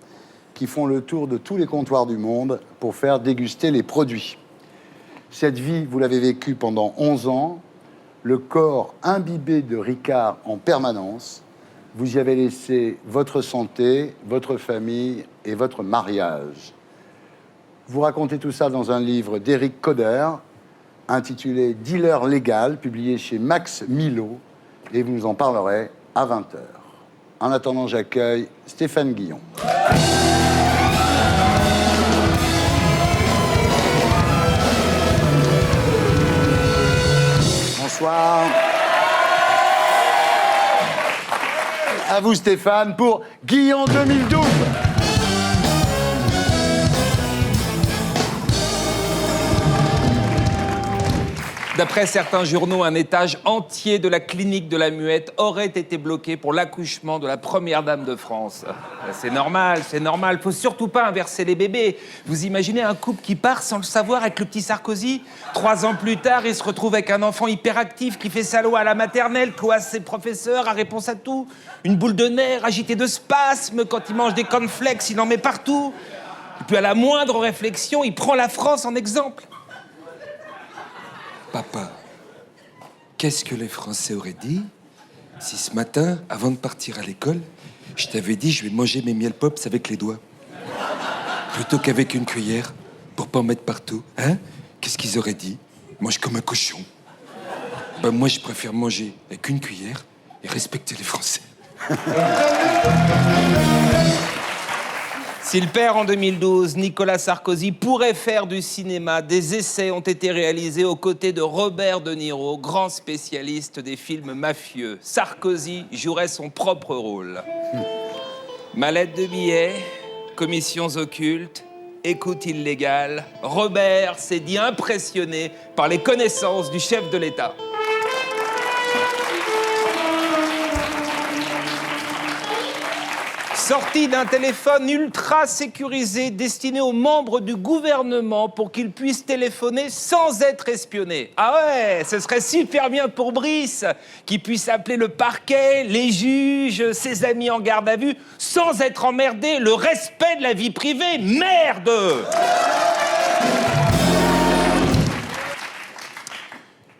qui font le tour de tous les comptoirs du monde pour faire déguster les produits. Cette vie, vous l'avez vécue pendant 11 ans, le corps imbibé de Ricard en permanence. Vous y avez laissé votre santé, votre famille et votre mariage. Vous racontez tout ça dans un livre d'Éric Coder, intitulé « Dealer légal », publié chez Max Milo, et vous nous en parlerez à 20h. En attendant, j'accueille Stéphane Guillon. Bonsoir. À vous, Stéphane, pour Guillon 2012. D'après certains journaux, un étage entier de la clinique de la Muette aurait été bloqué pour l'accouchement de la première dame de France. C'est normal, c'est normal. Faut surtout pas inverser les bébés. Vous imaginez un couple qui part sans le savoir avec le petit Sarkozy? 3 ans plus tard, il se retrouve avec un enfant hyperactif qui fait sa loi à la maternelle, coasse ses professeurs, a réponse à tout. Une boule de nerfs agitée de spasmes. Quand il mange des cornflakes, il en met partout. Et puis à la moindre réflexion, il prend la France en exemple. Papa, qu'est-ce que les Français auraient dit si ce matin, avant de partir à l'école, je t'avais dit je vais manger mes miel pops avec les doigts plutôt qu'avec une cuillère pour pas en mettre partout, hein? Qu'est-ce qu'ils auraient dit? Mange comme un cochon. Ben moi, je préfère manger avec une cuillère et respecter les Français. S'il perd en 2012, Nicolas Sarkozy pourrait faire du cinéma. Des essais ont été réalisés aux côtés de Robert De Niro, grand spécialiste des films mafieux. Sarkozy jouerait son propre rôle. Mallette de billets, commissions occultes, écoute illégale. Robert s'est dit impressionné par les connaissances du chef de l'État. Sorti d'un téléphone ultra sécurisé destiné aux membres du gouvernement pour qu'ils puissent téléphoner sans être espionnés. Ah ouais, ce serait super bien pour Brice, qui puisse appeler le parquet, les juges, ses amis en garde à vue, sans être emmerdé. Le respect de la vie privée, merde!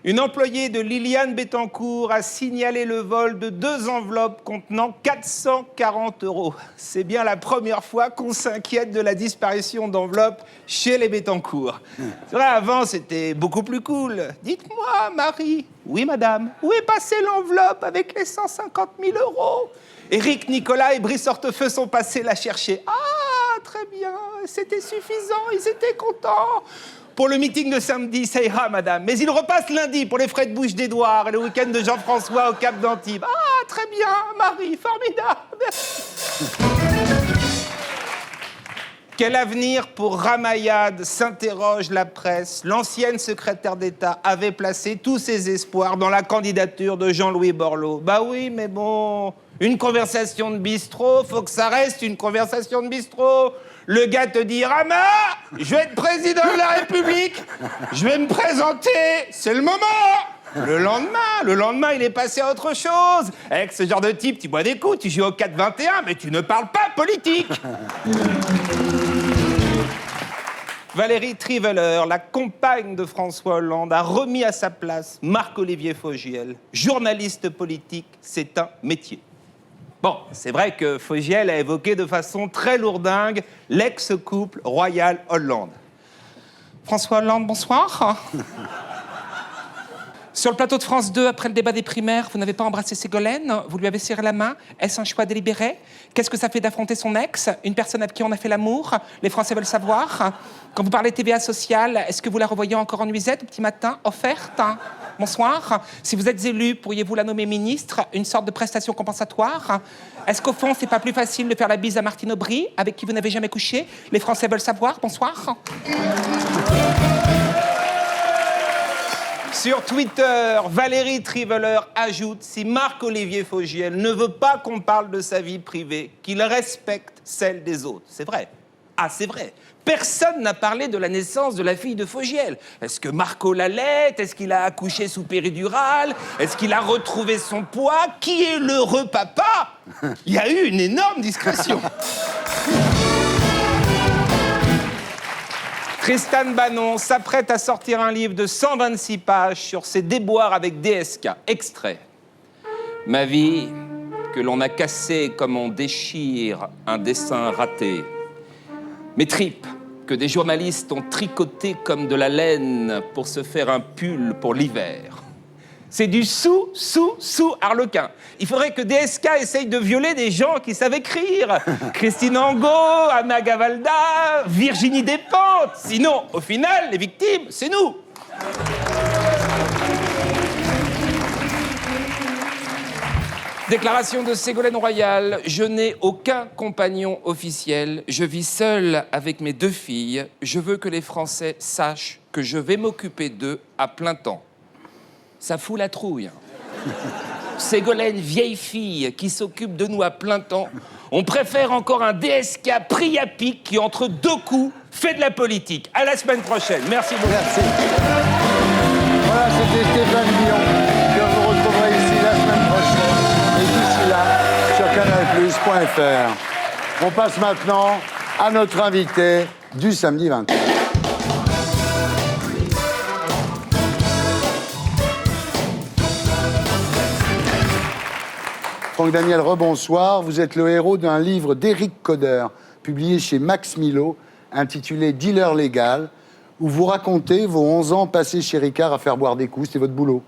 Une employée de Liliane Bettencourt a signalé le vol de 2 enveloppes contenant 440 €. C'est bien la première fois qu'on s'inquiète de la disparition d'enveloppes chez les Bettencourt. C'est vrai, avant, c'était beaucoup plus cool. Dites-moi, Marie. Oui, madame. Où est passée l'enveloppe avec les 150 000 €? Éric, Nicolas et Brice Hortefeux sont passés la chercher. Ah, très bien. C'était suffisant. Ils étaient contents. Pour le meeting de samedi, ça ira, madame. Mais il repasse lundi pour les frais de bouche d'Édouard et le week-end de Jean-François au Cap d'Antibes. Ah, très bien, Marie, formidable. Quel avenir pour Ramayad, s'interroge la presse. L'ancienne secrétaire d'État avait placé tous ses espoirs dans la candidature de Jean-Louis Borloo. Bah oui, mais bon, une conversation de bistrot, faut que ça reste une conversation de bistrot. Le gars te dit « Rama, je vais être président de la République, je vais me présenter, c'est le moment !» Le lendemain, il est passé à autre chose. Avec ce genre de type, tu bois des coups, tu joues au 4-21, mais tu ne parles pas politique. Valérie Trierweiler, la compagne de François Hollande, a remis à sa place Marc-Olivier Fogiel. Journaliste politique, c'est un métier. Bon, c'est vrai que Fogiel a évoqué de façon très lourdingue l'ex-couple Royal-Hollande. François Hollande, bonsoir. Sur le plateau de France 2, après le débat des primaires, vous n'avez pas embrassé Ségolène, vous lui avez serré la main. Est-ce un choix délibéré? Qu'est-ce que ça fait d'affronter son ex, une personne avec qui on a fait l'amour? Les Français veulent savoir. Quand vous parlez TVA sociale, est-ce que vous la revoyez encore en nuisette au petit matin, offerte? Bonsoir. Si vous êtes élu, pourriez-vous la nommer ministre, une sorte de prestation compensatoire? Est-ce qu'au fond, c'est pas plus facile de faire la bise à Martine Aubry, avec qui vous n'avez jamais couché? Les Français veulent savoir. Bonsoir. Sur Twitter, Valérie Triveller ajoute « Si Marc-Olivier Fogiel ne veut pas qu'on parle de sa vie privée, qu'il respecte celle des autres. » C'est vrai. Ah, c'est vrai. Personne n'a parlé de la naissance de la fille de Fogiel. Est-ce que Marco l'allait? Est-ce qu'il a accouché sous péridurale? Est-ce qu'il a retrouvé son poids? Qui est l'heureux papa? Il y a eu une énorme discrétion. Tristan Bannon s'apprête à sortir un livre de 126 pages sur ses déboires avec DSK. Extrait. Ma vie, que l'on a cassée comme on déchire un dessin raté. Mes tripes, que des journalistes ont tricotées comme de la laine pour se faire un pull pour l'hiver. C'est du sous-Harlequin. Il faudrait que DSK essaye de violer des gens qui savent écrire. Christine Angot, Anna Gavalda, Virginie Despentes. Sinon, au final, les victimes, c'est nous. Déclaration de Ségolène Royal. Je n'ai aucun compagnon officiel. Je vis seule avec mes 2 filles. Je veux que les Français sachent que je vais m'occuper d'eux à plein temps. Ça fout la trouille. Ségolène, vieille fille qui s'occupe de nous à plein temps. On préfère encore un DSK pris à pic qui, entre 2 coups, fait de la politique. À la semaine prochaine. Merci beaucoup. Merci. Voilà, c'était Stéphane Guillon. Je vous retrouverai ici la semaine prochaine. Et d'ici là, sur canalplus.fr. On passe maintenant à notre invité du samedi 28. Franck Daniel, rebonsoir. Vous êtes le héros d'un livre d'Éric Coder, publié chez Max Milo, intitulé Dealer légal, où vous racontez vos 11 ans passés chez Ricard à faire boire des coups. C'était votre boulot.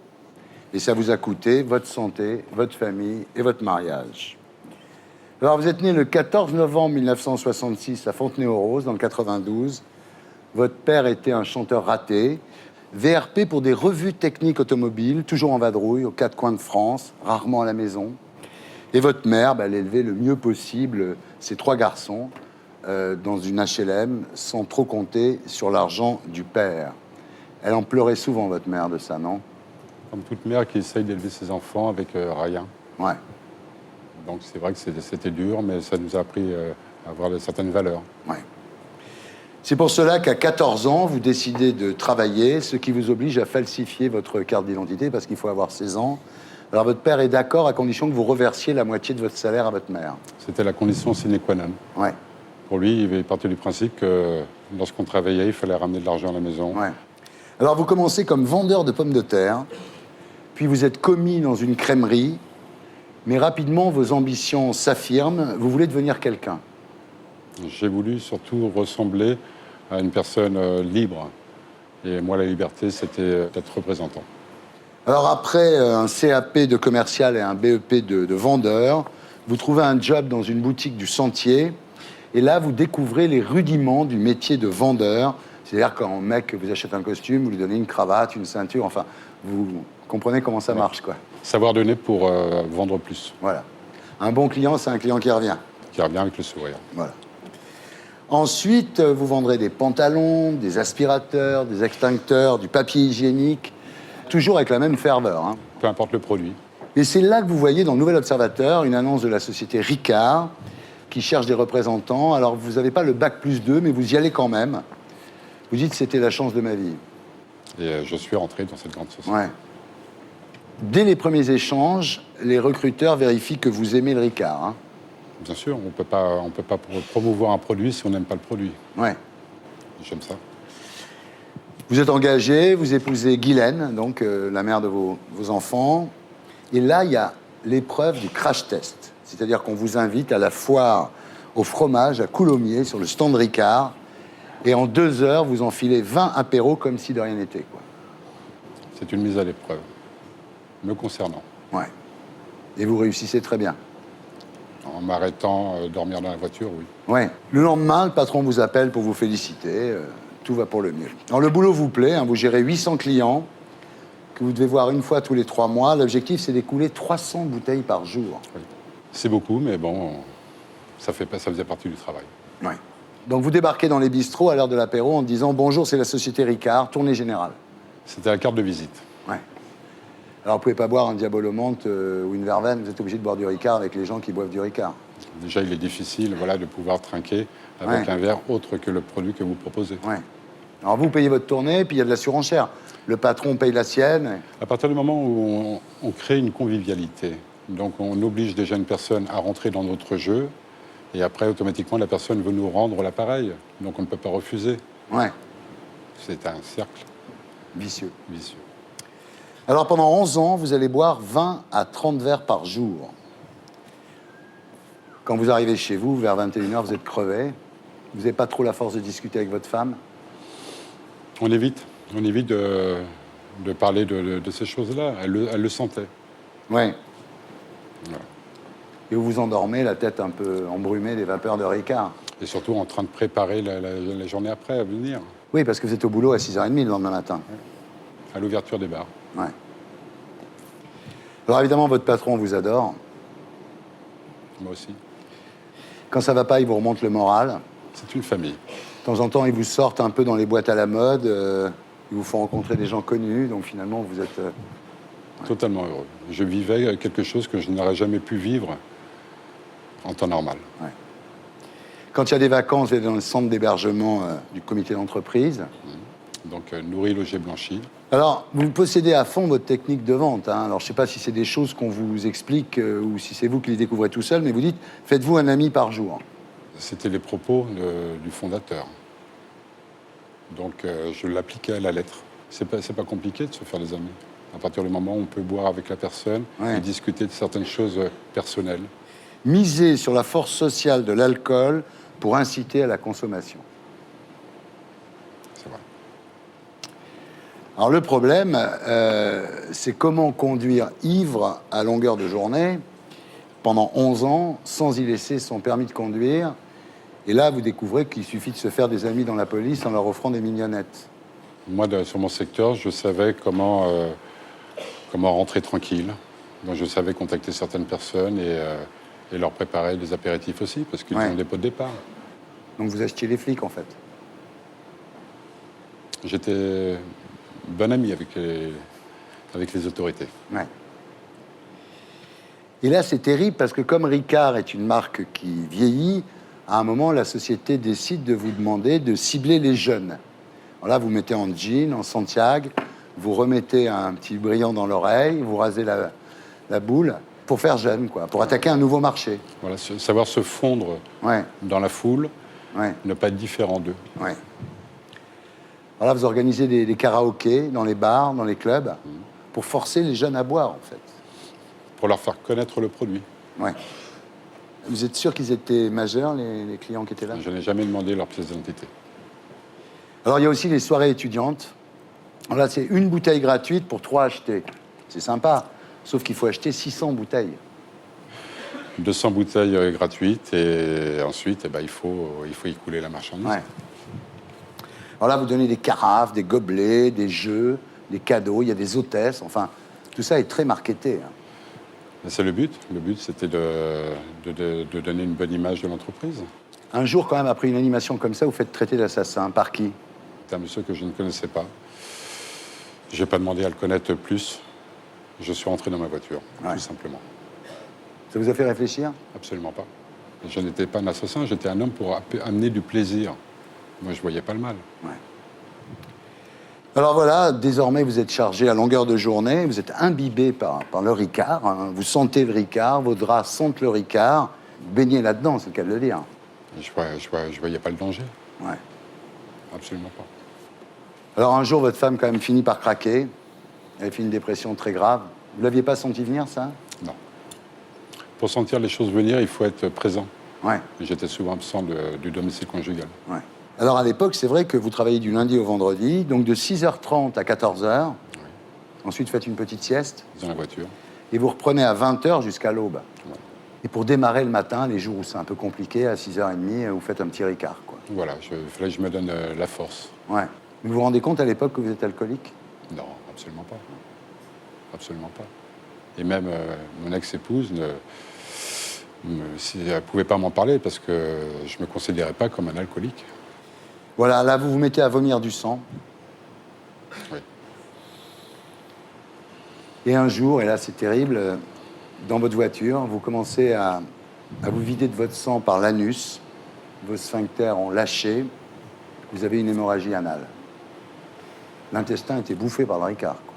Et ça vous a coûté votre santé, votre famille et votre mariage. Alors, vous êtes né le 14 novembre 1966 à Fontenay-aux-Roses, dans le 92. Votre père était un chanteur raté, VRP pour des revues techniques automobiles, toujours en vadrouille, aux 4 coins de France, rarement à la maison. Et votre mère, elle élevait le mieux possible ses 3 garçons dans une HLM, sans trop compter sur l'argent du père. Elle en pleurait souvent, votre mère, de ça, non? Comme toute mère qui essaye d'élever ses enfants avec rien. Ouais. Donc c'est vrai que c'était dur, mais ça nous a appris à avoir certaines valeurs. Ouais. C'est pour cela qu'à 14 ans, vous décidez de travailler, ce qui vous oblige à falsifier votre carte d'identité, parce qu'il faut avoir 16 ans. Alors votre père est d'accord à condition que vous reversiez la moitié de votre salaire à votre mère. C'était la condition sine qua non. Ouais. Pour lui, il partait du principe que lorsqu'on travaillait, il fallait ramener de l'argent à la maison. Ouais. Alors vous commencez comme vendeur de pommes de terre, puis vous êtes commis dans une crèmerie, mais rapidement vos ambitions s'affirment, vous voulez devenir quelqu'un. J'ai voulu surtout ressembler à une personne libre. Et moi, la liberté, c'était d'être représentant. Alors après un CAP de commercial et un BEP de vendeur, vous trouvez un job dans une boutique du Sentier, et là vous découvrez les rudiments du métier de vendeur. C'est-à-dire qu'un mec vous achète un costume, vous lui donnez une cravate, une ceinture, enfin, vous comprenez comment ça marche, quoi. Savoir donner pour vendre plus. Voilà. Un bon client, c'est un client qui revient. Qui revient avec le sourire. Voilà. Ensuite, vous vendrez des pantalons, des aspirateurs, des extincteurs, du papier hygiénique, toujours avec la même ferveur. Hein. Peu importe le produit. Et c'est là que vous voyez dans le Nouvel Observateur une annonce de la société Ricard qui cherche des représentants. Alors, vous n'avez pas le bac+2, mais vous y allez quand même. Vous dites que c'était la chance de ma vie. Et je suis rentré dans cette grande société. Ouais. Dès les premiers échanges, les recruteurs vérifient que vous aimez le Ricard. Hein. Bien sûr, on peut pas promouvoir un produit si on n'aime pas le produit. Ouais. J'aime ça. Vous êtes engagé, vous épousez Guylaine, donc la mère de vos enfants. Et là, il y a l'épreuve du crash test. C'est-à-dire qu'on vous invite à la foire au fromage à Coulommiers, sur le stand Ricard. Et en 2 heures, vous enfilez 20 apéros comme si de rien n'était, quoi. C'est une mise à l'épreuve. me concernant. Ouais. Et vous réussissez très bien. En m'arrêtant, dormir dans la voiture, oui. Ouais. Le lendemain, le patron vous appelle pour vous féliciter. Tout va pour le mieux. Alors, le boulot vous plaît. Hein, vous gérez 800 clients que vous devez voir une fois tous les 3 mois. L'objectif, c'est d'écouler 300 bouteilles par jour. Oui. C'est beaucoup, mais bon, ça faisait partie du travail. Ouais. Donc, vous débarquez dans les bistrots à l'heure de l'apéro en disant « Bonjour, c'est la société Ricard, tournée générale ». C'était la carte de visite. Ouais. Alors, vous pouvez pas boire un Diabolomante ou une Verveine, vous êtes obligé de boire du Ricard avec les gens qui boivent du Ricard. Déjà, il est difficile de pouvoir trinquer avec un verre autre que le produit que vous proposez. Ouais. Alors, vous payez votre tournée, puis il y a de la surenchère. Le patron paye la sienne. À partir du moment où on crée une convivialité, donc on oblige déjà une personne à rentrer dans notre jeu, et après, automatiquement, la personne veut nous rendre l'appareil. Donc, on ne peut pas refuser. Ouais. C'est un cercle vicieux. Vicieux. Alors, pendant 11 ans, vous allez boire 20 à 30 verres par jour. Quand vous arrivez chez vous, vers 21h, vous êtes crevé. Vous n'avez pas trop la force de discuter avec votre femme. On évite de parler de ces choses-là. Elle le sentait. Oui. Voilà. Et vous vous endormez, la tête un peu embrumée des vapeurs de Ricard. Et surtout en train de préparer la journée après à venir. Oui, parce que vous êtes au boulot à 6h30 le lendemain matin. À l'ouverture des bars. Ouais. Alors évidemment, votre patron vous adore. Moi aussi. Quand ça va pas, il vous remonte le moral. C'est une famille. De temps en temps, ils vous sortent un peu dans les boîtes à la mode. Ils vous font rencontrer des gens connus. Donc finalement, vous êtes... Totalement heureux. Je vivais quelque chose que je n'aurais jamais pu vivre en temps normal. Ouais. Quand il y a des vacances, vous êtes dans le centre d'hébergement du comité d'entreprise. Donc nourri, logé, blanchi. Alors, vous possédez à fond votre technique de vente. Hein. Alors, je ne sais pas si c'est des choses qu'on vous explique ou si c'est vous qui les découvrez tout seul, mais vous dites, faites-vous un ami par jour. C'était les propos du fondateur. Donc, je l'appliquais à la lettre. C'est pas compliqué de se faire des amis. À partir du moment où on peut boire avec la personne et discuter de certaines choses personnelles. Miser sur la force sociale de l'alcool pour inciter à la consommation. C'est vrai. Alors le problème, c'est comment conduire ivre à longueur de journée pendant 11 ans sans y laisser son permis de conduire. Et là, vous découvrez qu'il suffit de se faire des amis dans la police en leur offrant des mignonnettes. Moi, sur mon secteur, je savais comment rentrer tranquille. Donc je savais contacter certaines personnes et leur préparer des apéritifs aussi, parce qu'ils ont des pots de départ. Donc vous achetiez les flics, en fait? J'étais bon ami avec les autorités. Ouais. Et là, c'est terrible, parce que comme Ricard est une marque qui vieillit, à un moment, la société décide de vous demander de cibler les jeunes. Alors là, vous mettez en jean, en Santiago, vous remettez un petit brillant dans l'oreille, vous rasez la boule, pour faire jeune, quoi, pour attaquer un nouveau marché. Voilà, savoir se fondre dans la foule, ne pas être différent d'eux. Ouais. Alors là, vous organisez des karaokés dans les bars, dans les clubs, pour forcer les jeunes à boire, en fait. Pour leur faire connaître le produit. Ouais. Vous êtes sûr qu'ils étaient majeurs, les clients qui étaient là? Je n'ai jamais demandé leur pièce d'identité. Alors, il y a aussi les soirées étudiantes. Alors là, c'est une bouteille gratuite pour 3 achetés. C'est sympa, sauf qu'il faut acheter 600 bouteilles. 200 bouteilles gratuites et ensuite, il faut écouler la marchandise. Ouais. Alors là, vous donnez des carafes, des gobelets, des jeux, des cadeaux, il y a des hôtesses, enfin, tout ça est très marketé. Hein. C'est le but. Le but, c'était de donner une bonne image de l'entreprise. Un jour, quand même, après une animation comme ça, vous faites traiter d'assassin. Par qui? C'est un monsieur que je ne connaissais pas. Je n'ai pas demandé à le connaître plus. Je suis rentré dans ma voiture, tout simplement. Ça vous a fait réfléchir? Absolument pas. Je n'étais pas un assassin, j'étais un homme pour amener du plaisir. Moi, je ne voyais pas le mal. Ouais. Alors voilà, désormais, vous êtes chargé à longueur de journée, vous êtes imbibé par le Ricard, hein. Vous sentez le Ricard, vos draps sentent le Ricard, vous baignez là-dedans, c'est le cas de le dire. Je voyais pas le danger. Ouais. Absolument pas. Alors un jour, votre femme, quand même, finit par craquer. Elle fait une dépression très grave. Vous l'aviez pas senti venir, ça? Non. Pour sentir les choses venir, il faut être présent. Ouais. J'étais souvent absent du domicile conjugal. Ouais. Alors à l'époque, c'est vrai que vous travaillez du lundi au vendredi, donc de 6h30 à 14h. Oui. Ensuite, faites une petite sieste. Dans la voiture. Et vous reprenez à 20h jusqu'à l'aube. Et pour démarrer le matin, les jours où c'est un peu compliqué, à 6h30, vous faites un petit Ricard, quoi. Voilà, fallait que je me donne la force. Ouais. Vous vous rendez compte à l'époque que vous êtes alcoolique? Non, absolument pas. Absolument pas. Et même mon ex-épouse ne pouvait pas m'en parler parce que je ne me considérais pas comme un alcoolique. Voilà, là, vous vous mettez à vomir du sang. Oui. Et un jour, et là, c'est terrible, dans votre voiture, vous commencez à vous vider de votre sang par l'anus. Vos sphincters ont lâché. Vous avez une hémorragie anale. L'intestin était bouffé par le Ricard, quoi.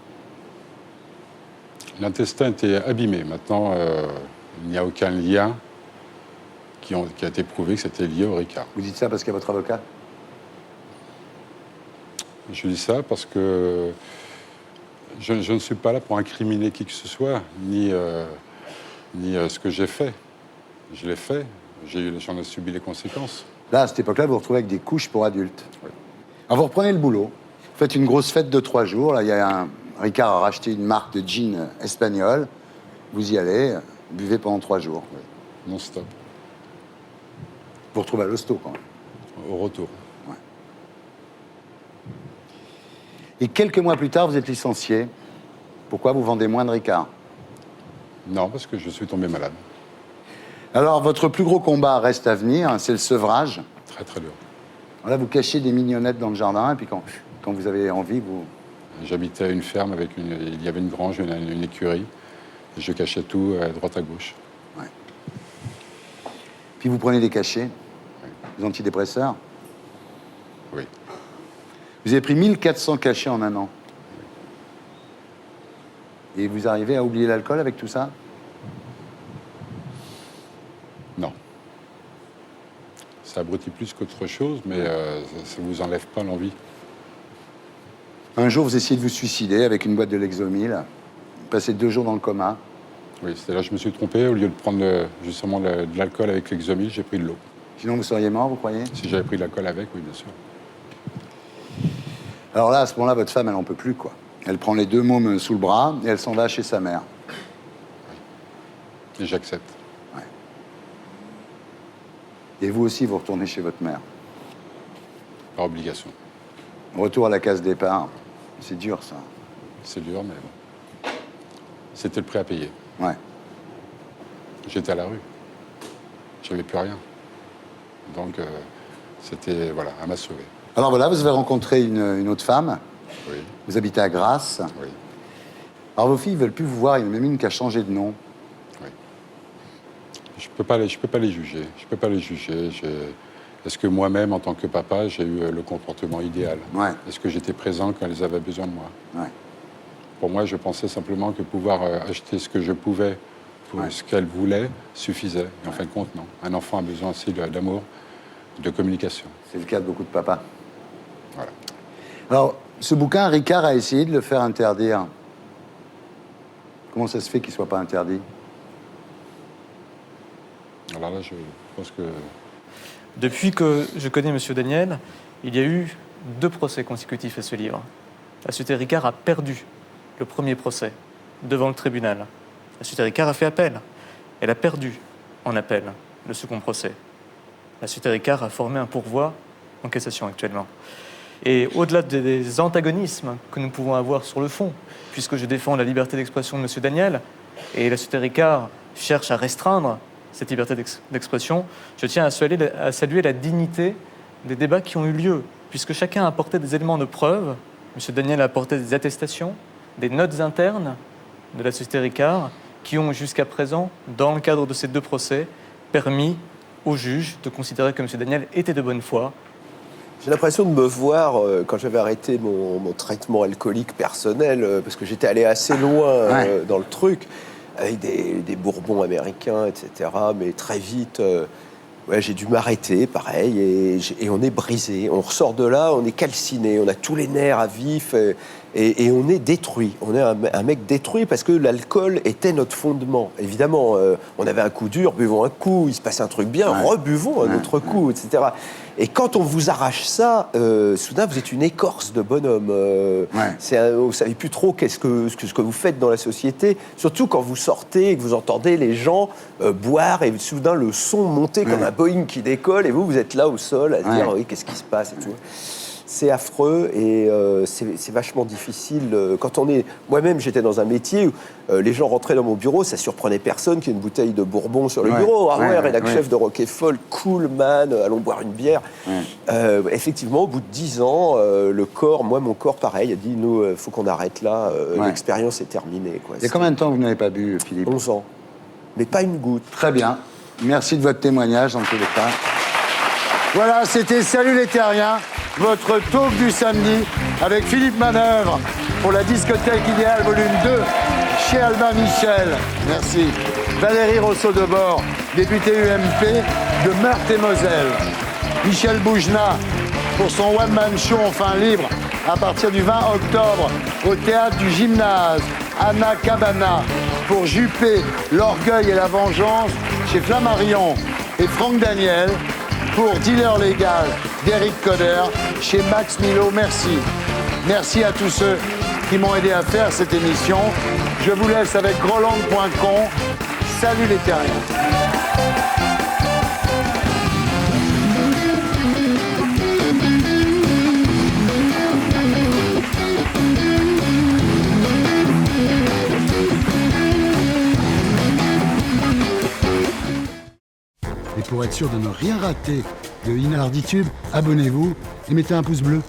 L'intestin était abîmé. Maintenant, il n'y a aucun lien qui a été prouvé que c'était lié au Ricard. Vous dites ça parce qu'il y a votre avocat? Je dis ça parce que je ne suis pas là pour incriminer qui que ce soit, ni ce que j'ai fait. Je l'ai fait, j'en ai subi les conséquences. Là, à cette époque-là, vous vous retrouvez avec des couches pour adultes. Oui. Alors, vous reprenez le boulot, vous faites une grosse fête de 3 jours. Là, il y a un Ricard a racheté une marque de gin espagnol. Vous y allez, buvez pendant 3 jours. Oui. Non-stop. Vous vous retrouvez à l'hosto, quand même. Au retour. Ouais. Et quelques mois plus tard, vous êtes licencié. Pourquoi? Vous vendez moins de Ricard? Non, parce que je suis tombé malade. Alors, votre plus gros combat reste à venir, c'est le sevrage. Très, très dur. Là, vous cachez des mignonnettes dans le jardin, et puis quand vous avez envie, vous... J'habitais à une ferme avec il y avait une grange, une écurie. Et je cachais tout à droite à gauche. Ouais. Puis vous prenez des cachets, des antidépresseurs. Oui. Vous avez pris 1400 cachets en un an. Et vous arrivez à oublier l'alcool avec tout ça? Non. Ça abrutit plus qu'autre chose, mais ça ne vous enlève pas l'envie. Un jour, vous essayez de vous suicider avec une boîte de Lexomil. Vous passez 2 jours dans le coma. Oui, c'est là que je me suis trompé. Au lieu de prendre justement de l'alcool avec Lexomil, j'ai pris de l'eau. Sinon, vous seriez mort, vous croyez? Si j'avais pris de l'alcool avec, oui, bien sûr. Alors là, à ce moment-là, votre femme, elle n'en peut plus, quoi. Elle prend les 2 mômes sous le bras et elle s'en va chez sa mère. Et j'accepte. Ouais. Et vous aussi, vous retournez chez votre mère. Par obligation. Retour à la case départ. C'est dur, ça. C'est dur, mais bon. C'était le prix à payer. Ouais. J'étais à la rue. J'avais plus rien. Donc, c'était, voilà, elle m'a sauvé. Alors voilà, vous avez rencontré une autre femme. Oui. Vous habitez à Grasse. Oui. Alors vos filles ne veulent plus vous voir. Il y en a même une qui a changé de nom. Oui. Je peux pas les juger. Je peux pas les juger. Est-ce que moi-même, en tant que papa, j'ai eu le comportement idéal? Ouais. Est-ce que j'étais présent quand elles avaient besoin de moi? Ouais. Pour moi, je pensais simplement que pouvoir acheter ce que je pouvais pour ce qu'elles voulaient suffisait. Et en fin de compte, non. Un enfant a besoin aussi d'amour, de communication. C'est le cas de beaucoup de papas. Voilà. Alors, ce bouquin, Ricard a essayé de le faire interdire. Comment ça se fait qu'il ne soit pas interdit? Alors là, je pense que... Depuis que je connais M. Daniel, il y a eu 2 procès consécutifs à ce livre. La Société Ricard a perdu le premier procès devant le tribunal. La Société Ricard a fait appel. Elle a perdu en appel le second procès. La Société Ricard a formé un pourvoi en cassation actuellement. Et au-delà des antagonismes que nous pouvons avoir sur le fond, puisque je défends la liberté d'expression de M. Daniel, et la Société Ricard cherche à restreindre cette liberté d'expression, je tiens à saluer la dignité des débats qui ont eu lieu, puisque chacun a apporté des éléments de preuve. M. Daniel a apporté des attestations, des notes internes de la Société Ricard, qui ont jusqu'à présent, dans le cadre de ces 2 procès, permis au juge de considérer que M. Daniel était de bonne foi. J'ai l'impression de me voir, quand j'avais arrêté mon traitement alcoolique personnel, parce que j'étais allé assez loin dans le truc, avec des bourbons américains, etc. Mais très vite, j'ai dû m'arrêter, pareil, et on est brisé. On ressort de là, on est calciné, on a tous les nerfs à vif, et on est détruit. On est un mec détruit parce que l'alcool était notre fondement. Évidemment, on avait un coup dur, buvons un coup, il se passait un truc bien, rebuvons un autre coup, etc. Et quand on vous arrache ça, soudain, vous êtes une écorce de bonhomme. Vous ne savez plus trop ce que vous faites dans la société, surtout quand vous sortez et que vous entendez les gens boire et soudain le son monter comme un Boeing qui décolle et vous êtes là au sol à dire oui, qu'est-ce qui se passe et tout. C'est affreux et c'est vachement difficile. Quand on est... Moi-même, j'étais dans un métier où les gens rentraient dans mon bureau, ça surprenait personne qu'il y ait une bouteille de Bourbon sur le bureau. Rédac chef de Roquefort, cool man, allons boire une bière. Effectivement, au bout de 10 ans, le corps, mon corps, pareil, a dit, nous, il faut qu'on arrête là, l'expérience est terminée. Quoi. Il y a combien de temps que vous n'avez pas bu, Philippe? 11 ans. Mais pas une goutte. Très bien. Merci de votre témoignage, dans tous les cas. Voilà, c'était Salut les Terriens, votre talk du samedi avec Philippe Manœuvre pour la discothèque idéale volume 2 chez Albin Michel. Merci. Valérie Rousseau-Debord, députée UMP de Meurthe-et-Moselle. Michel Boujna pour son one-man show Enfin Libre à partir du 20 octobre au théâtre du Gymnase. Anna Cabana pour Juppé, l'orgueil et la vengeance chez Flammarion. Et Franck Daniel pour Dealer légal d'Éric Coder chez Max Milo. Merci. Merci à tous ceux qui m'ont aidé à faire cette émission. Je vous laisse avec Groland.com. Salut les terriens. Et pour être sûr de ne rien rater de Inarditube, abonnez-vous et mettez un pouce bleu.